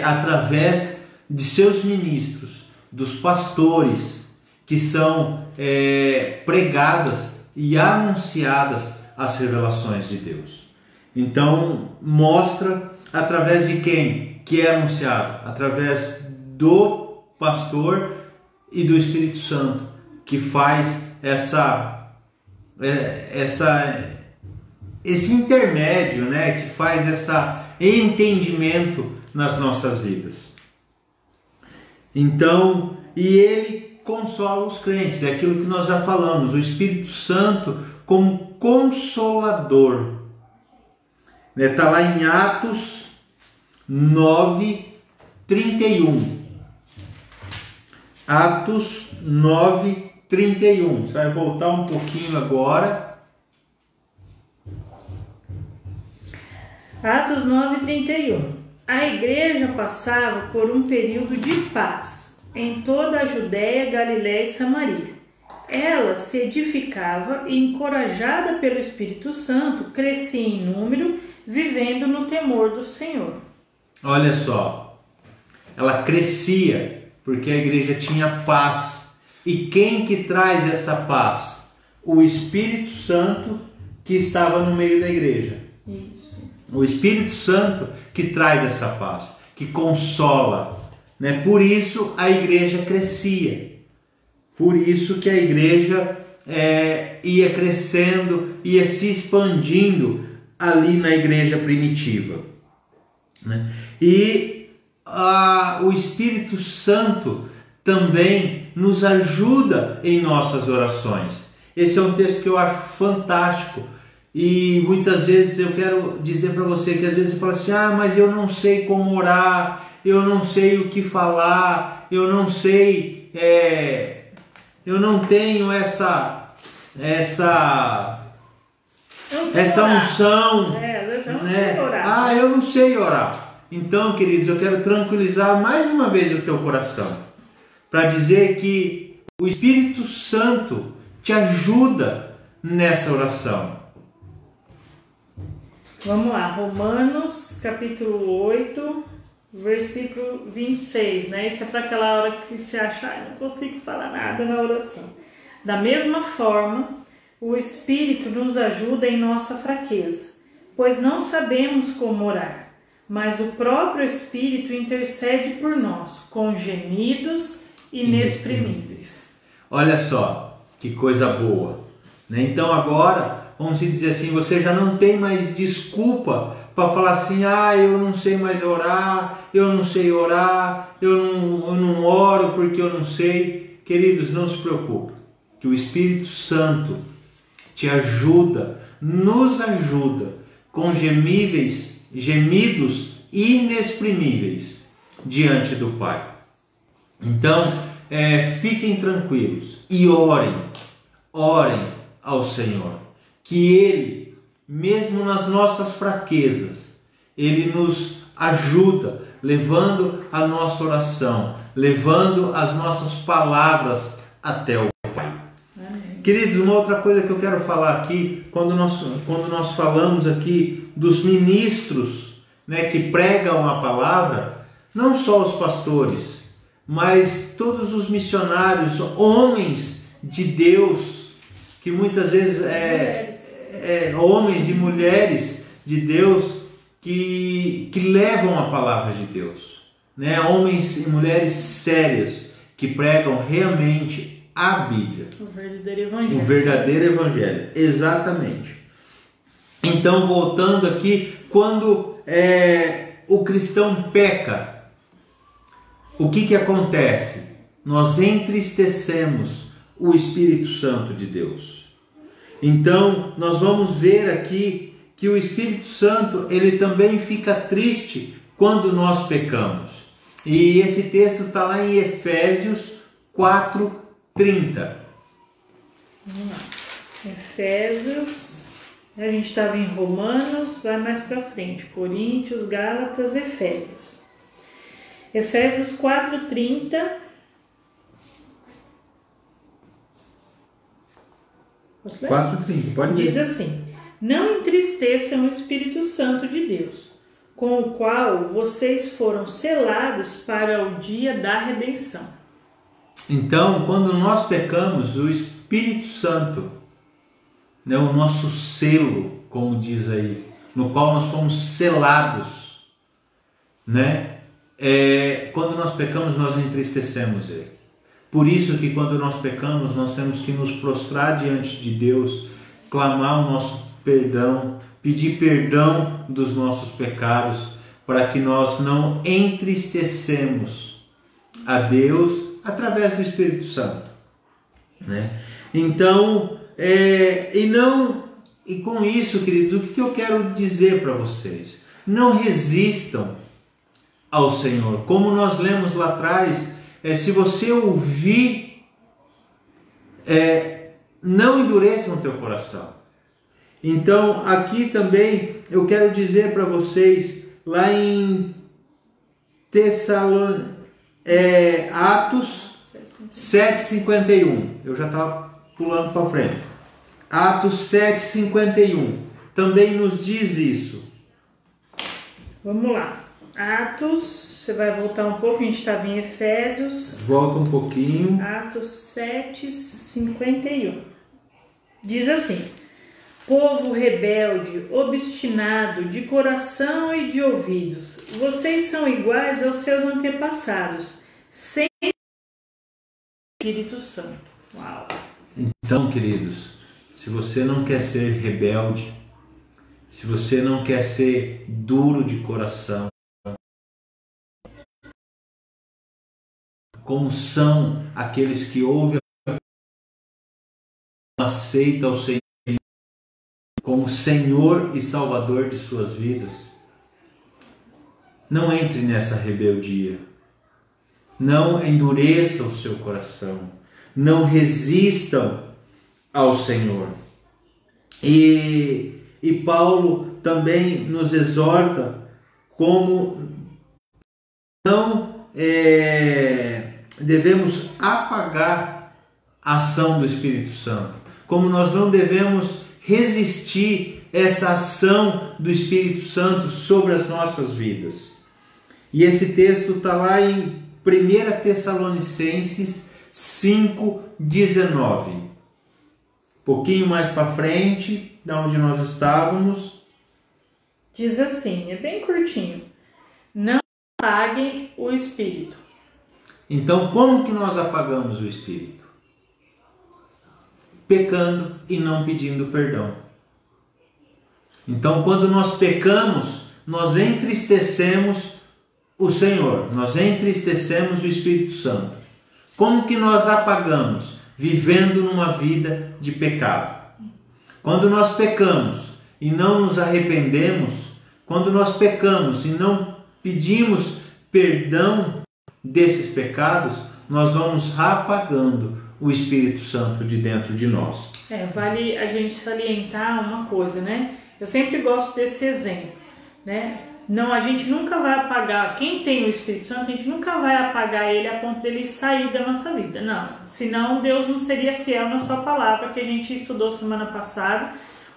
através de seus ministros, dos pastores, que são pregadas e anunciadas as revelações de Deus. Então, mostra através de quem que é anunciado? Através do pastor e do Espírito Santo, que faz esse intermédio, né? Que faz esse entendimento nas nossas vidas. Então, e ele consola os crentes, é aquilo que nós já falamos, o Espírito Santo como consolador. Está lá em Atos 9:31. Atos 9:31. Você vai voltar um pouquinho agora. Atos 9:31. A igreja passava por um período de paz, em toda a Judéia, Galiléia e Samaria. Ela se edificava e, encorajada pelo Espírito Santo, crescia em número, vivendo no temor do Senhor. Olha só, ela crescia porque a igreja tinha paz. E quem que traz essa paz? O Espírito Santo que estava no meio da igreja. Isso. O Espírito Santo que traz essa paz, que consola, né? Por isso a igreja crescia. Por isso que a igreja ia crescendo, ia se expandindo ali na igreja primitiva, né? E o Espírito Santo também nos ajuda em nossas orações. Esse é um texto que eu acho fantástico. E muitas vezes eu quero dizer para você que às vezes você fala assim: mas eu não sei como orar, eu não sei o que falar, eu não sei, eu não tenho essa unção, né? Eu não sei orar. Então, queridos, eu quero tranquilizar mais uma vez o teu coração, para dizer que o Espírito Santo te ajuda nessa oração. Vamos lá, Romanos capítulo 8, versículo 26, né? Isso é para aquela hora que você acha, não consigo falar nada na oração. Da mesma forma, o Espírito nos ajuda em nossa fraqueza, pois não sabemos como orar, mas o próprio Espírito intercede por nós, com gemidos inexprimíveis. Olha só, que coisa boa, né? Então agora, vamos dizer assim, você já não tem mais desculpa para falar assim: eu não sei mais orar, eu não sei orar, eu não oro porque eu não sei. Queridos, não se preocupe, que o Espírito Santo te ajuda, nos ajuda com gemidos inexprimíveis diante do Pai. Então, fiquem tranquilos e orem ao Senhor, que Ele, mesmo nas nossas fraquezas, Ele nos ajuda, levando a nossa oração, levando as nossas palavras até o Pai. Amém. Queridos, uma outra coisa que eu quero falar aqui, quando nós falamos aqui dos ministros, né, que pregam a palavra, não só os pastores, mas todos os missionários, homens de Deus, que muitas vezes homens e mulheres de Deus que levam a palavra de Deus, né? Homens e mulheres sérias que pregam realmente a Bíblia, o verdadeiro evangelho, exatamente. Então, voltando aqui, quando o cristão peca, o que acontece? Nós entristecemos o Espírito Santo de Deus. Então, nós vamos ver aqui que o Espírito Santo, ele também fica triste quando nós pecamos. E esse texto está lá em Efésios 4:30. Vamos lá. Efésios, a gente estava em Romanos, vai mais para frente. Coríntios, Gálatas, Efésios. Efésios 4:30. Posso ler? 4:30, pode ler. Diz assim: não entristeçam o Espírito Santo de Deus, com o qual vocês foram selados para o dia da redenção. Então, quando nós pecamos, o Espírito Santo, né, o nosso selo, como diz aí, no qual nós fomos selados, né? Quando nós pecamos, nós entristecemos Ele. Por isso que quando nós pecamos, nós temos que nos prostrar diante de Deus, clamar o nosso perdão, pedir perdão dos nossos pecados, para que nós não entristecemos a Deus através do Espírito Santo, né? Então, e com isso, queridos, o que eu quero dizer para vocês? Não resistam ao Senhor. Como nós lemos lá atrás, se você ouvir, não endureça o teu coração. Então, aqui também eu quero dizer para vocês, lá em Atos 7,51. Eu já estava pulando para frente. Atos 7,51. Também nos diz isso. Vamos lá. Atos, você vai voltar um pouco, a gente estava em Efésios. Volta um pouquinho. Atos 7,51. Diz assim: povo rebelde, obstinado, de coração e de ouvidos, vocês são iguais aos seus antepassados, sem Espírito Santo. Uau! Então, queridos, se você não quer ser rebelde, se você não quer ser duro de coração, como são aqueles que ouvem, aceitam o Senhor como Senhor e Salvador de suas vidas, não entre nessa rebeldia, não endureçam o seu coração, não resistam ao Senhor. E Paulo também nos exorta como não devemos apagar a ação do Espírito Santo, como nós não devemos resistir essa ação do Espírito Santo sobre as nossas vidas. E esse texto está lá em 1 Tessalonicenses 5,19. Um pouquinho mais para frente, da onde nós estávamos. Diz assim, é bem curtinho: não apaguem o Espírito. Então, como que nós apagamos o Espírito? Pecando e não pedindo perdão. Então, quando nós pecamos, nós entristecemos o Senhor, nós entristecemos o Espírito Santo. Como que nós apagamos? Vivendo numa vida de pecado. Quando nós pecamos e não nos arrependemos, quando nós pecamos e não pedimos perdão desses pecados, nós vamos apagando o Espírito Santo de dentro de nós. Vale a gente salientar uma coisa, né? Eu sempre gosto desse exemplo, né? Não, a gente nunca vai apagar, quem tem o Espírito Santo, a gente nunca vai apagar ele a ponto dele sair da nossa vida, não. Senão Deus não seria fiel na sua palavra, que a gente estudou semana passada.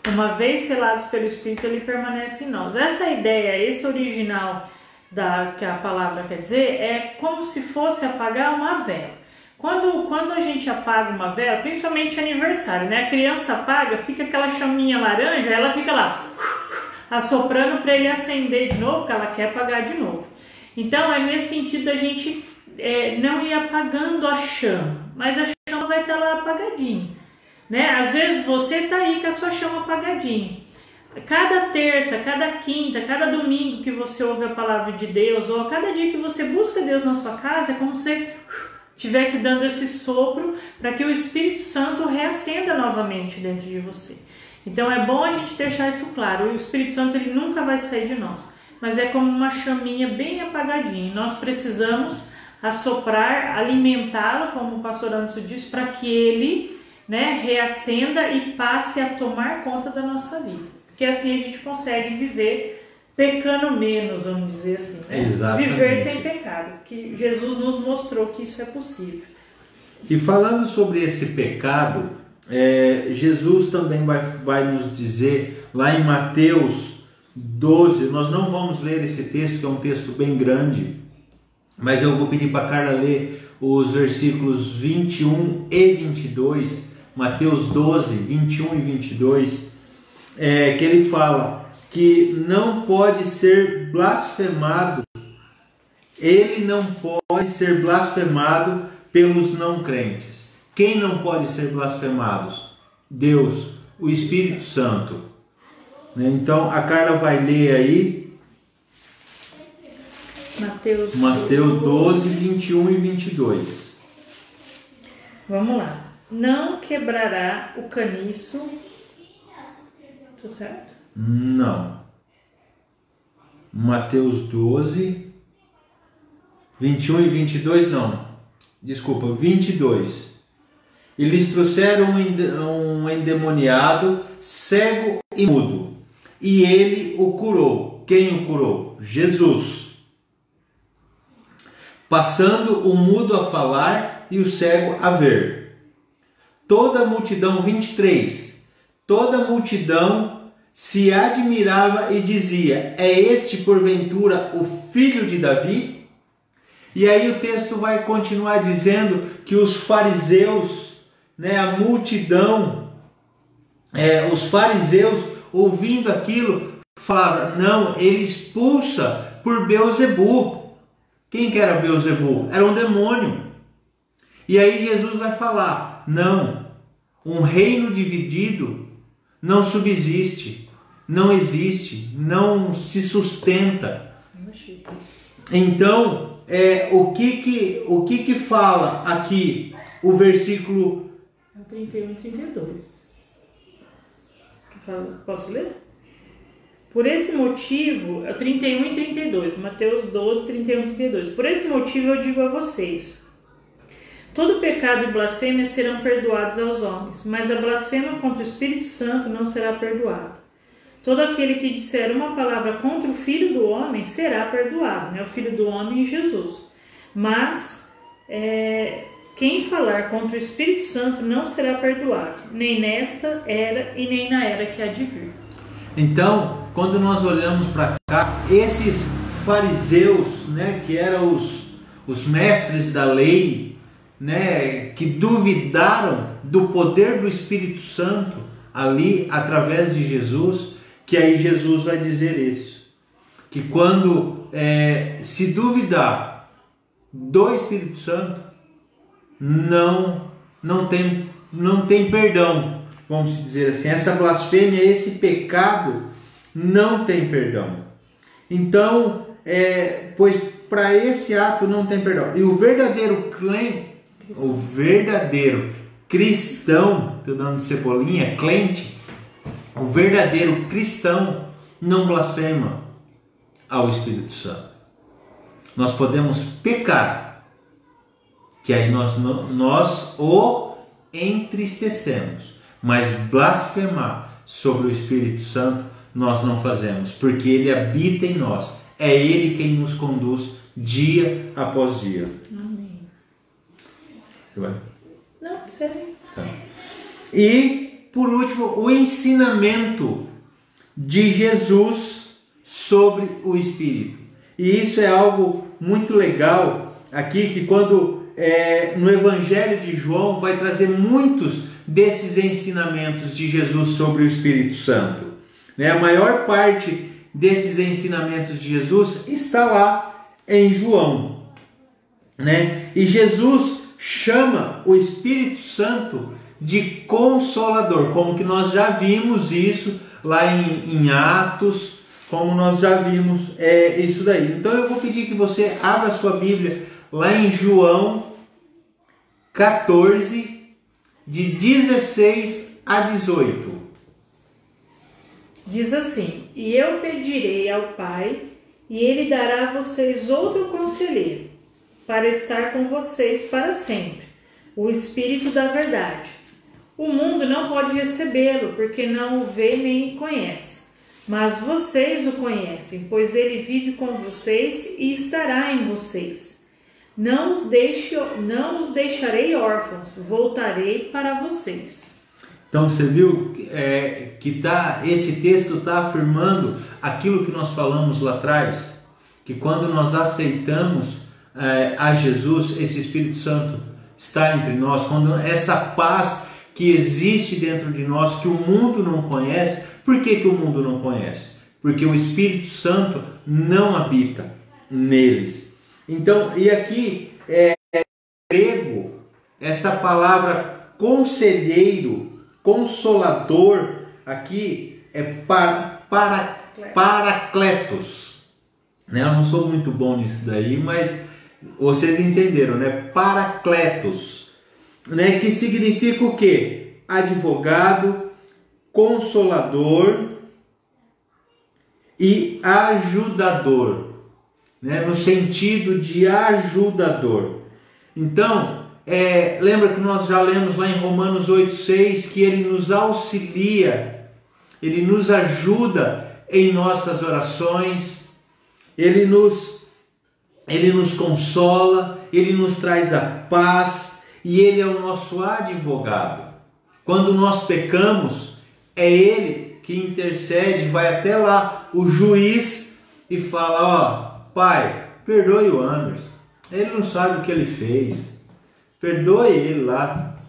Uma vez selados pelo Espírito, ele permanece em nós. Essa ideia, esse original que a palavra quer dizer, é como se fosse apagar uma vela. Quando a gente apaga uma vela, principalmente aniversário, né? A criança apaga, fica aquela chaminha laranja, ela fica lá assoprando para ele acender de novo, porque ela quer apagar de novo. Então é nesse sentido da gente não ir apagando a chama, mas a chama vai estar lá apagadinha, né? Às vezes você está aí com a sua chama apagadinha. Cada terça, cada quinta, cada domingo que você ouve a palavra de Deus, ou a cada dia que você busca Deus na sua casa, é como se você estivesse dando esse sopro para que o Espírito Santo reacenda novamente dentro de você. Então é bom a gente deixar isso claro. O Espírito Santo ele nunca vai sair de nós, mas é como uma chaminha bem apagadinha. Nós precisamos assoprar, alimentá-lo, como o pastor Anderson disse, para que ele, né, reacenda e passe a tomar conta da nossa vida. Porque assim a gente consegue viver pecando menos, vamos dizer assim, né? Exatamente. Viver sem pecado, que Jesus nos mostrou que isso é possível. E falando sobre esse pecado, Jesus também vai nos dizer lá em Mateus 12, nós não vamos ler esse texto, que é um texto bem grande, mas eu vou pedir para a Carla ler os versículos 21 e 22, Mateus 12, 21 e 22, que ele fala que não pode ser blasfemado, ele não pode ser blasfemado pelos não crentes. Quem não pode ser blasfemado? Deus, o Espírito Santo. Então a Carla vai ler aí Mateus 12, 21 e 22. Vamos lá. Não quebrará o caniço. Tô certo? Não. Mateus 12, 21 e 22 não. Desculpa, 22. E lhes trouxeram um endemoniado, cego e mudo. E ele o curou. Quem o curou? Jesus. passando o mudo a falar e o cego a ver. Toda a multidão, 23, toda a multidão se admirava e dizia: é este porventura o filho de Davi? E aí o texto vai continuar dizendo que os fariseus, a multidão, os fariseus ouvindo aquilo, falaram: não, ele expulsa por Beelzebu. Quem que era Beelzebu? Era um demônio. E aí Jesus vai falar: não, um reino dividido não subsiste, não existe, não se sustenta. Então, o que fala aqui o versículo 31 e 32? Posso ler? Por esse motivo, 31 e 32, Mateus 12, 31 e 32. Por esse motivo eu digo a vocês: todo pecado e blasfêmia serão perdoados aos homens, mas a blasfêmia contra o Espírito Santo não será perdoada. Todo aquele que disser uma palavra contra o Filho do Homem será perdoado, o Filho do Homem, Jesus. Mas quem falar contra o Espírito Santo não será perdoado, nem nesta era e nem na era que há de vir. Então, quando nós olhamos para cá, esses fariseus, que eram os mestres da lei, que duvidaram do poder do Espírito Santo ali através de Jesus, que aí Jesus vai dizer isso, que quando se duvidar do Espírito Santo, não tem perdão, vamos dizer assim. Essa blasfêmia, esse pecado não tem perdão. Então, pois para esse ato não tem perdão. E o verdadeiro cristão, estou dando cebolinha, crente, o verdadeiro cristão não blasfema ao Espírito Santo. Nós podemos pecar, que aí nós o entristecemos, mas blasfemar sobre o Espírito Santo nós não fazemos, porque ele habita em nós, é ele quem nos conduz dia após dia. Amém. Vai? Não, sério. Tá. E por último, o ensinamento de Jesus sobre o Espírito. E isso é algo muito legal aqui, que quando no Evangelho de João vai trazer muitos desses ensinamentos de Jesus sobre o Espírito Santo. A maior parte desses ensinamentos de Jesus está lá em João. E Jesus chama o Espírito Santo de Consolador, como que nós já vimos isso lá em Atos, como nós já vimos isso daí. Então eu vou pedir que você abra a sua Bíblia lá em João 14, de 16 a 18. Diz assim: e eu pedirei ao Pai, e ele dará a vocês outro conselheiro, para estar com vocês para sempre, o Espírito da verdade. O mundo não pode recebê-lo, porque não o vê nem o conhece. Mas vocês o conhecem, pois ele vive com vocês e estará em vocês. Não os deixarei órfãos, voltarei para vocês. Então você viu que esse texto está afirmando aquilo que nós falamos lá atrás, que quando nós aceitamos a Jesus, esse Espírito Santo está entre nós, quando essa paz que existe dentro de nós, que o mundo não conhece. Por que o mundo não conhece? Porque o Espírito Santo não habita neles. Então, e aqui grego, essa palavra conselheiro, consolador, aqui é paracletos. Eu não sou muito bom nisso daí, mas vocês entenderam, Paracletos, que significa o quê? Advogado, consolador e ajudador, no sentido de ajudador. Então, lembra que nós já lemos lá em Romanos 8,6 que ele nos auxilia, ele nos ajuda em nossas orações, ele nos Ele nos consola, Ele nos traz a paz e Ele é o nosso advogado. Quando nós pecamos, é Ele que intercede, vai até lá o juiz e fala: ó, Pai, perdoe o Anderson, ele não sabe o que ele fez, perdoe ele lá,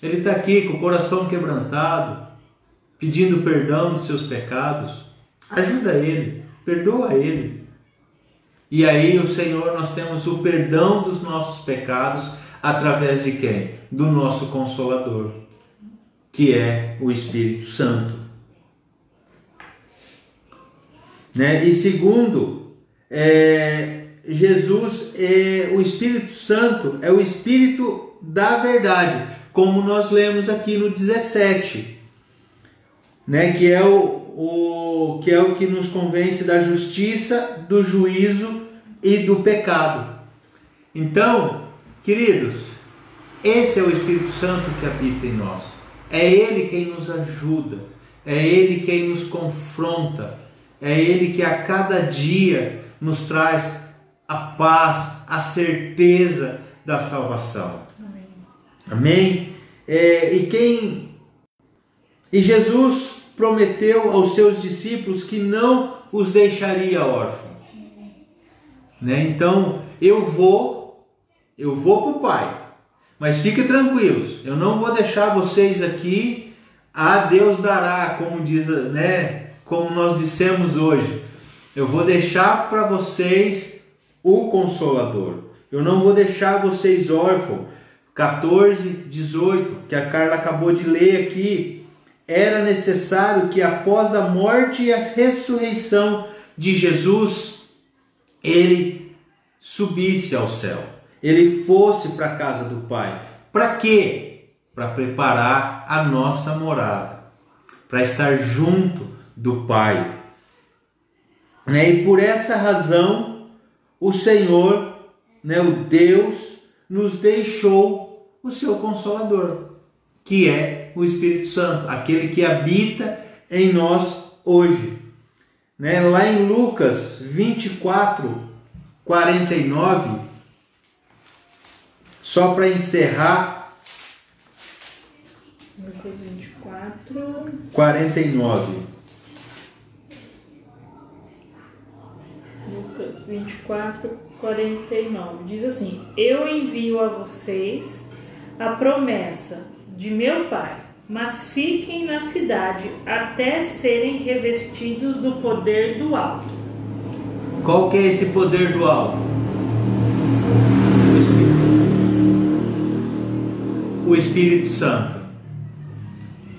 ele está aqui com o coração quebrantado, pedindo perdão dos seus pecados, ajuda ele, perdoa ele. E aí o Senhor, nós temos o perdão dos nossos pecados através de quem? Do nosso Consolador, que é o Espírito Santo. Né? E segundo, Jesus, o Espírito Santo é o Espírito da verdade, como nós lemos aqui no 17, né? que é o que nos convence da justiça, do juízo e do pecado. Então, queridos, esse é o Espírito Santo que habita em nós. É Ele quem nos ajuda, é Ele quem nos confronta, é Ele que a cada dia nos traz a paz, a certeza da salvação. Amém? E Jesus prometeu aos seus discípulos que não os deixaria órfãos. Né? Então, eu vou para o Pai, mas fiquem tranquilos, eu não vou deixar vocês aqui, Deus dará, como diz, né? Como nós dissemos hoje, eu vou deixar para vocês o Consolador, eu não vou deixar vocês órfãos. 14, 18, que a Carla acabou de ler aqui, era necessário que após a morte e a ressurreição de Jesus, ele subisse ao céu, ele fosse para a casa do Pai. Para quê? Para preparar a nossa morada, para estar junto do Pai. Né? E por essa razão, o Senhor, né, o Deus, nos deixou o seu Consolador, que é o Espírito Santo, aquele que habita em nós hoje. Né? Lá em Lucas 24, 49, só para encerrar, Lucas 24, 49. Lucas 24, 49, diz assim: eu envio a vocês a promessa de meu Pai, mas fiquem na cidade até serem revestidos do poder do alto. Qual que é esse poder do alto? O Espírito Santo.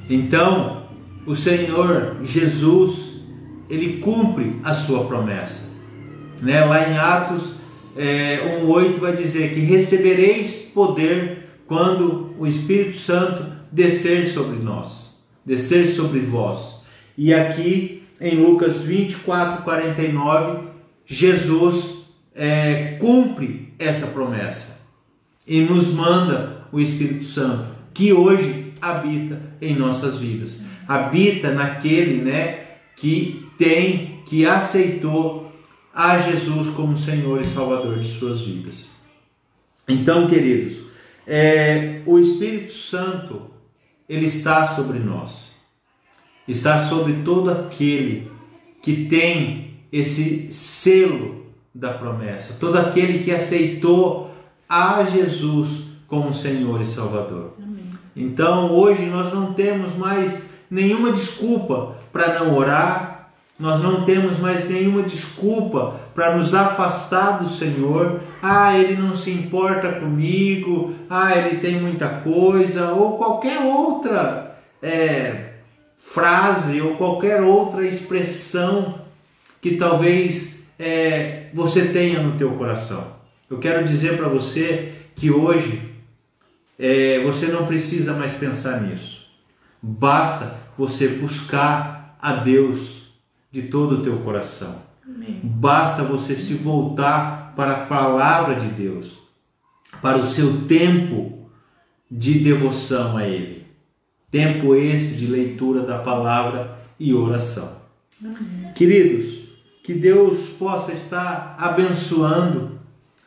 Então, o Senhor Jesus, ele cumpre a sua promessa. Né? Lá em Atos 1:8 vai dizer que recebereis poder quando o Espírito Santo descer sobre nós, descer sobre vós. E aqui em Lucas 24, 49, Jesus cumpre essa promessa e nos manda o Espírito Santo, que hoje habita em nossas vidas. Habita naquele, né, que aceitou a Jesus como Senhor e Salvador de suas vidas. Então, queridos, o Espírito Santo, ele está sobre nós, está sobre todo aquele que tem esse selo da promessa, todo aquele que aceitou a Jesus como Senhor e Salvador. Amém. Então hoje nós não temos mais nenhuma desculpa para não orar, nós não temos mais nenhuma desculpa para nos afastar do Senhor. Ele não se importa comigo, ele tem muita coisa, ou qualquer outra frase, ou qualquer outra expressão que talvez você tenha no teu coração. Eu quero dizer para você que hoje você não precisa mais pensar nisso. Basta você buscar a Deus de todo o teu coração. Amém. Basta você se voltar para a palavra de Deus, para o seu tempo de devoção a Ele. Tempo esse de leitura da palavra e oração. Amém. Queridos, que Deus possa estar abençoando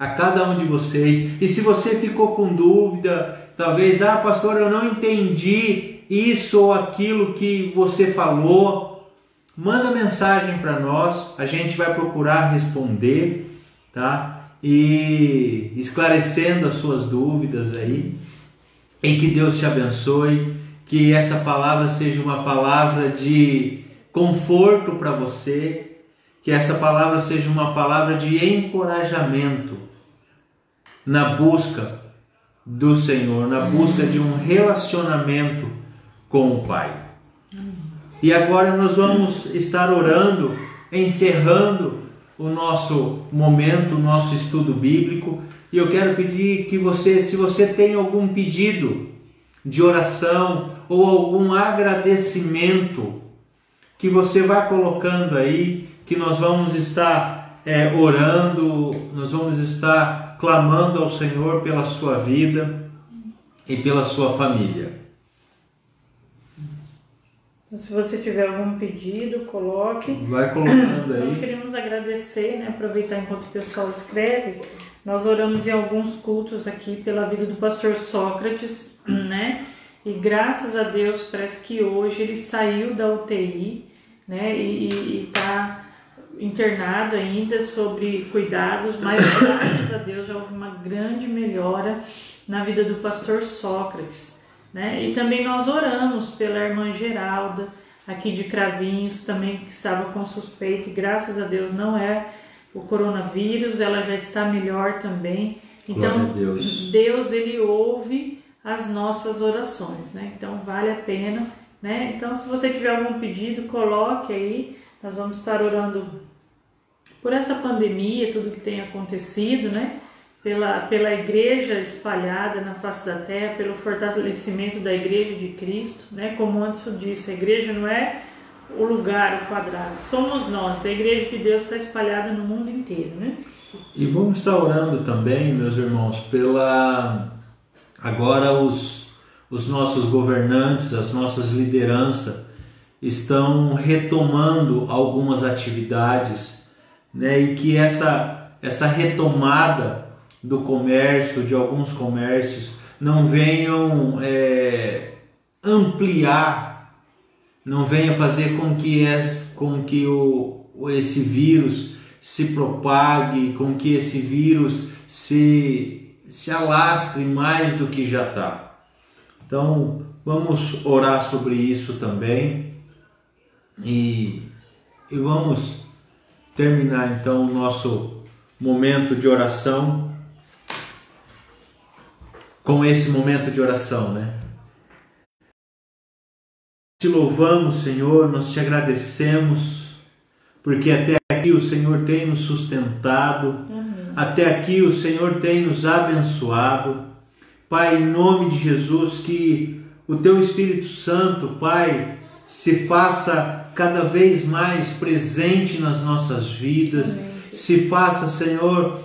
a cada um de vocês. E se você ficou com dúvida, talvez, pastor, eu não entendi isso ou aquilo que você falou, manda mensagem para nós, a gente vai procurar responder, tá? E esclarecendo as suas dúvidas aí, e que Deus te abençoe, que essa palavra seja uma palavra de conforto para você, que essa palavra seja uma palavra de encorajamento na busca do Senhor, na busca de um relacionamento com o Pai. E agora nós vamos estar orando, encerrando o nosso momento, o nosso estudo bíblico, e eu quero pedir que você, se você tem algum pedido de oração ou algum agradecimento, que você vá colocando aí, que nós vamos estar orando, nós vamos estar clamando ao Senhor pela sua vida e pela sua família. Se você tiver algum pedido, coloque. Vai colocando aí. Nós queremos agradecer, né, aproveitar enquanto o pessoal escreve. Nós oramos em alguns cultos aqui pela vida do pastor Sócrates, né? E graças a Deus parece que hoje ele saiu da UTI, né? E está internado ainda sobre cuidados, mas graças a Deus já houve uma grande melhora na vida do pastor Sócrates, né? E também nós oramos pela irmã Geralda, aqui de Cravinhos, também que estava com suspeita, e graças a Deus não é o coronavírus, ela já está melhor também. Então, Deus ele ouve as nossas orações, né? Então vale a pena, né? Então, se você tiver algum pedido, coloque aí. Nós vamos estar orando por essa pandemia, tudo que tem acontecido, né? Pela igreja espalhada na face da terra, pelo fortalecimento da igreja de Cristo, né? Como antes eu disse, a igreja não é o lugar, o quadrado, somos nós, a igreja de Deus está espalhada no mundo inteiro, né? E vamos estar orando também, meus irmãos, agora os nossos governantes, as nossas lideranças estão retomando algumas atividades, né? E que essa retomada do comércio, de alguns comércios, não venham ampliar, não venha fazer com que esse vírus se propague, com que esse vírus se alastre mais do que já está. Então vamos orar sobre isso também e vamos terminar então o nosso momento de oração com esse momento de oração, né? Te louvamos, Senhor, nós te agradecemos, porque até aqui o Senhor tem nos sustentado, até aqui o Senhor tem nos abençoado. Pai, em nome de Jesus, que o Teu Espírito Santo, Pai, se faça cada vez mais presente nas nossas vidas, se faça, Senhor,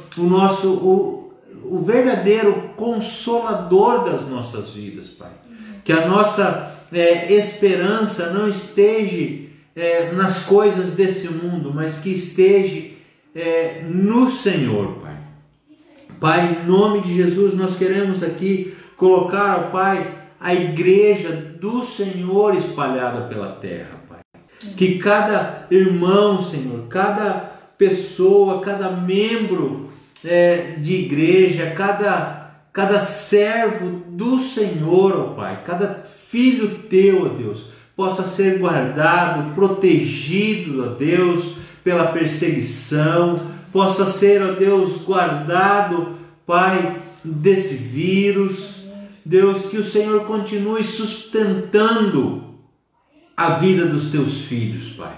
o verdadeiro consolador das nossas vidas, Pai. Que a nossa esperança não esteja nas coisas desse mundo, mas que esteja no Senhor, Pai. Pai, em nome de Jesus, nós queremos aqui colocar, ó Pai, a igreja do Senhor espalhada pela terra, Pai. Que cada irmão, Senhor, cada pessoa, cada membro de igreja, cada servo do Senhor, ó Pai, cada filho Teu, ó Deus, possa ser guardado, protegido, ó Deus, pela perseguição, possa ser, ó Deus, guardado, Pai, desse vírus. Deus, que o Senhor continue sustentando a vida dos Teus filhos, Pai.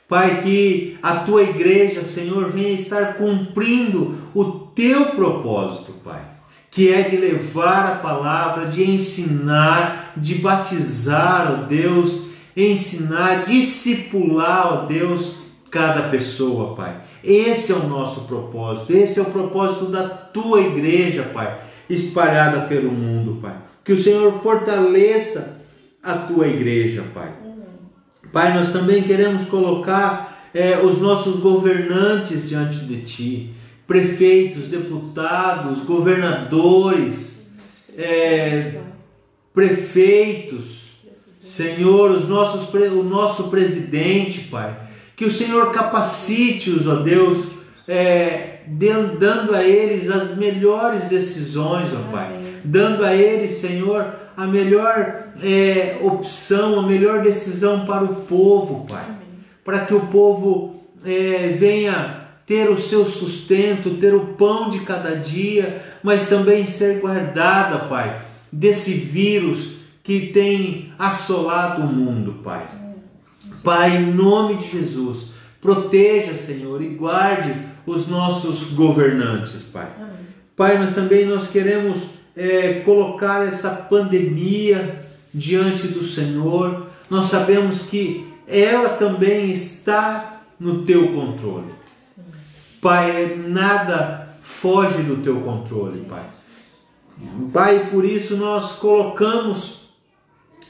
Pai, que a Tua igreja, Senhor, venha estar cumprindo o Teu propósito, Pai, que é de levar a palavra, de ensinar, de batizar, ó Deus, ensinar, discipular, ó Deus, cada pessoa, Pai. Esse é o nosso propósito, esse é o propósito da Tua igreja, Pai, espalhada pelo mundo, Pai. Que o Senhor fortaleça a Tua igreja, Pai. Pai, nós também queremos colocar os nossos governantes diante de Ti. prefeitos, deputados, governadores, prefeitos, Senhor, o nosso presidente, Pai. Que o Senhor capacite-os, ó Deus, dando a eles as melhores decisões, ó Pai. Dando a eles, Senhor, a melhor opção, a melhor decisão para o povo, Pai. Para que o povo venha ter o seu sustento, ter o pão de cada dia, mas também ser guardada, Pai, desse vírus que tem assolado o mundo, Pai. Pai, em nome de Jesus, proteja, Senhor, e guarde os nossos governantes, Pai. Pai, nós queremos colocar essa pandemia diante do Senhor. Nós sabemos que ela também está no teu controle. Pai, nada foge do teu controle, Pai. Pai, por isso nós colocamos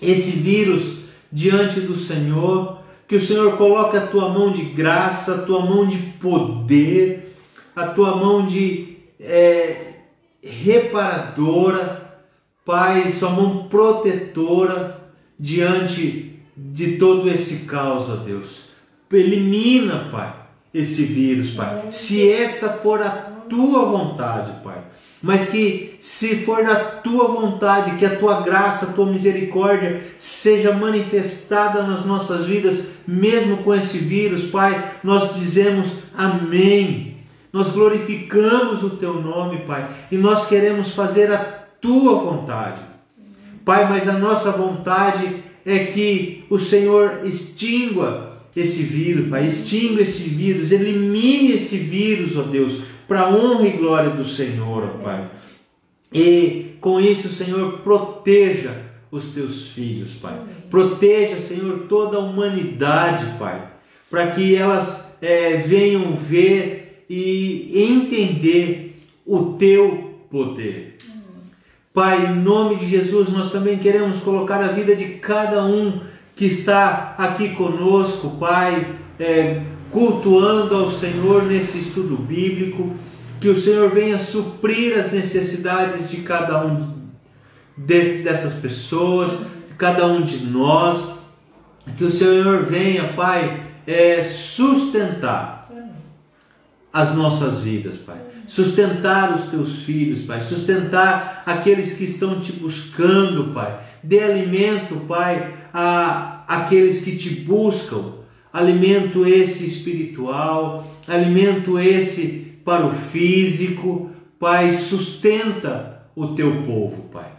esse vírus diante do Senhor, que o Senhor coloque a tua mão de graça, a tua mão de poder, a tua mão de reparadora, Pai, sua mão protetora diante de todo esse caos, ó Deus. Elimina, Pai, esse vírus, Pai, se essa for a tua vontade, Pai. Mas que, se for da tua vontade, que a tua graça, a tua misericórdia seja manifestada nas nossas vidas, mesmo com esse vírus, Pai. Nós dizemos amém. Nós glorificamos o teu nome, Pai, e nós queremos fazer a tua vontade, Pai. Mas a nossa vontade é que o Senhor extingua esse vírus, Pai. Extinga esse vírus, elimine esse vírus, ó Deus, para a honra e glória do Senhor, ó Pai. E com isso, Senhor, proteja os teus filhos, Pai. Proteja, Senhor, toda a humanidade, Pai, para que elas venham ver e entender o teu poder. Pai, em nome de Jesus, nós também queremos colocar a vida de cada um que está aqui conosco, Pai, cultuando ao Senhor nesse estudo bíblico. Que o Senhor venha suprir as necessidades de cada um dessas pessoas, de cada um de nós. Que o Senhor venha, Pai, sustentar as nossas vidas, Pai. Sustentar os teus filhos, Pai. Sustentar aqueles que estão te buscando, Pai. Dê alimento, Pai, àqueles que te buscam. Alimento esse espiritual, alimento esse para o físico. Pai, sustenta o teu povo, Pai.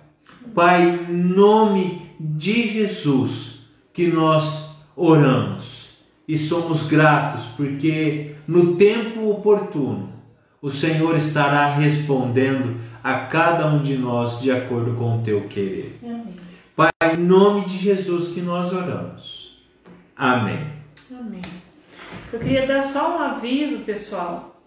Pai, em nome de Jesus que nós oramos e somos gratos, porque no tempo oportuno o Senhor estará respondendo a cada um de nós de acordo com o teu querer. Amém. Pai, em nome de Jesus que nós oramos. Amém. Amém. Eu queria dar só um aviso, pessoal.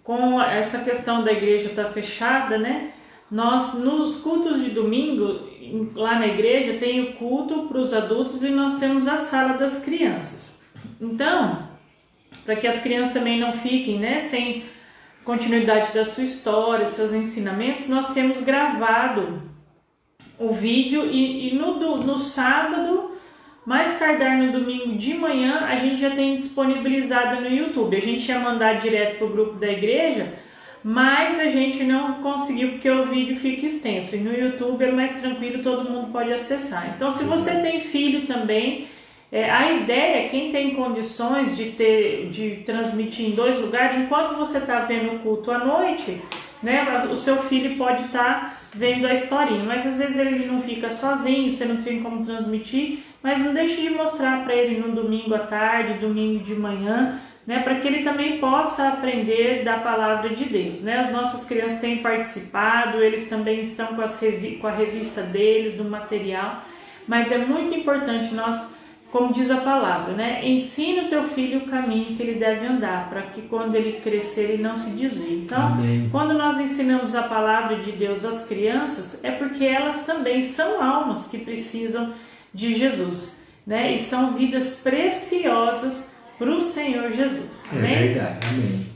Com essa questão da igreja estar fechada, né? Nós, nos cultos de domingo, lá na igreja, tem o culto para os adultos e nós temos a sala das crianças. Então, para que as crianças também não fiquem, né, sem continuidade da sua história, seus ensinamentos, nós temos gravado o vídeo e no sábado, mais tardar no domingo de manhã, a gente já tem disponibilizado no YouTube. A gente ia mandar direto para o grupo da igreja, mas a gente não conseguiu porque o vídeo fica extenso. E no YouTube é mais tranquilo, todo mundo pode acessar. Então, se você tem filho também, a ideia é quem tem condições de transmitir em 2 lugares, enquanto você está vendo o culto à noite, né, o seu filho pode estar vendo a historinha, mas às vezes ele não fica sozinho, você não tem como transmitir, mas não deixe de mostrar para ele no domingo à tarde, domingo de manhã, né, para que ele também possa aprender da palavra de Deus, né? As nossas crianças têm participado, eles também estão com a revista deles, do material, mas é muito importante nós, como diz a palavra, né? Ensina o teu filho o caminho que ele deve andar, para que quando ele crescer ele não se desvie. Então, amém, quando nós ensinamos a palavra de Deus às crianças, é porque elas também são almas que precisam de Jesus, né? E são vidas preciosas para o Senhor Jesus. Amém? É verdade, amém.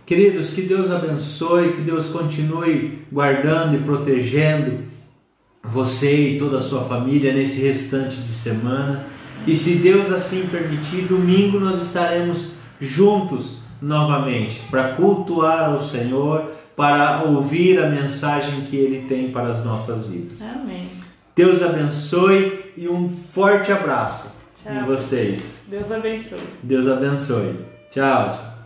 Queridos, que Deus abençoe, que Deus continue guardando e protegendo você e toda a sua família nesse restante de semana. E se Deus assim permitir, domingo nós estaremos juntos novamente para cultuar ao Senhor, para ouvir a mensagem que Ele tem para as nossas vidas. Amém. Deus abençoe e um forte abraço em vocês. Deus abençoe. Deus abençoe. Tchau.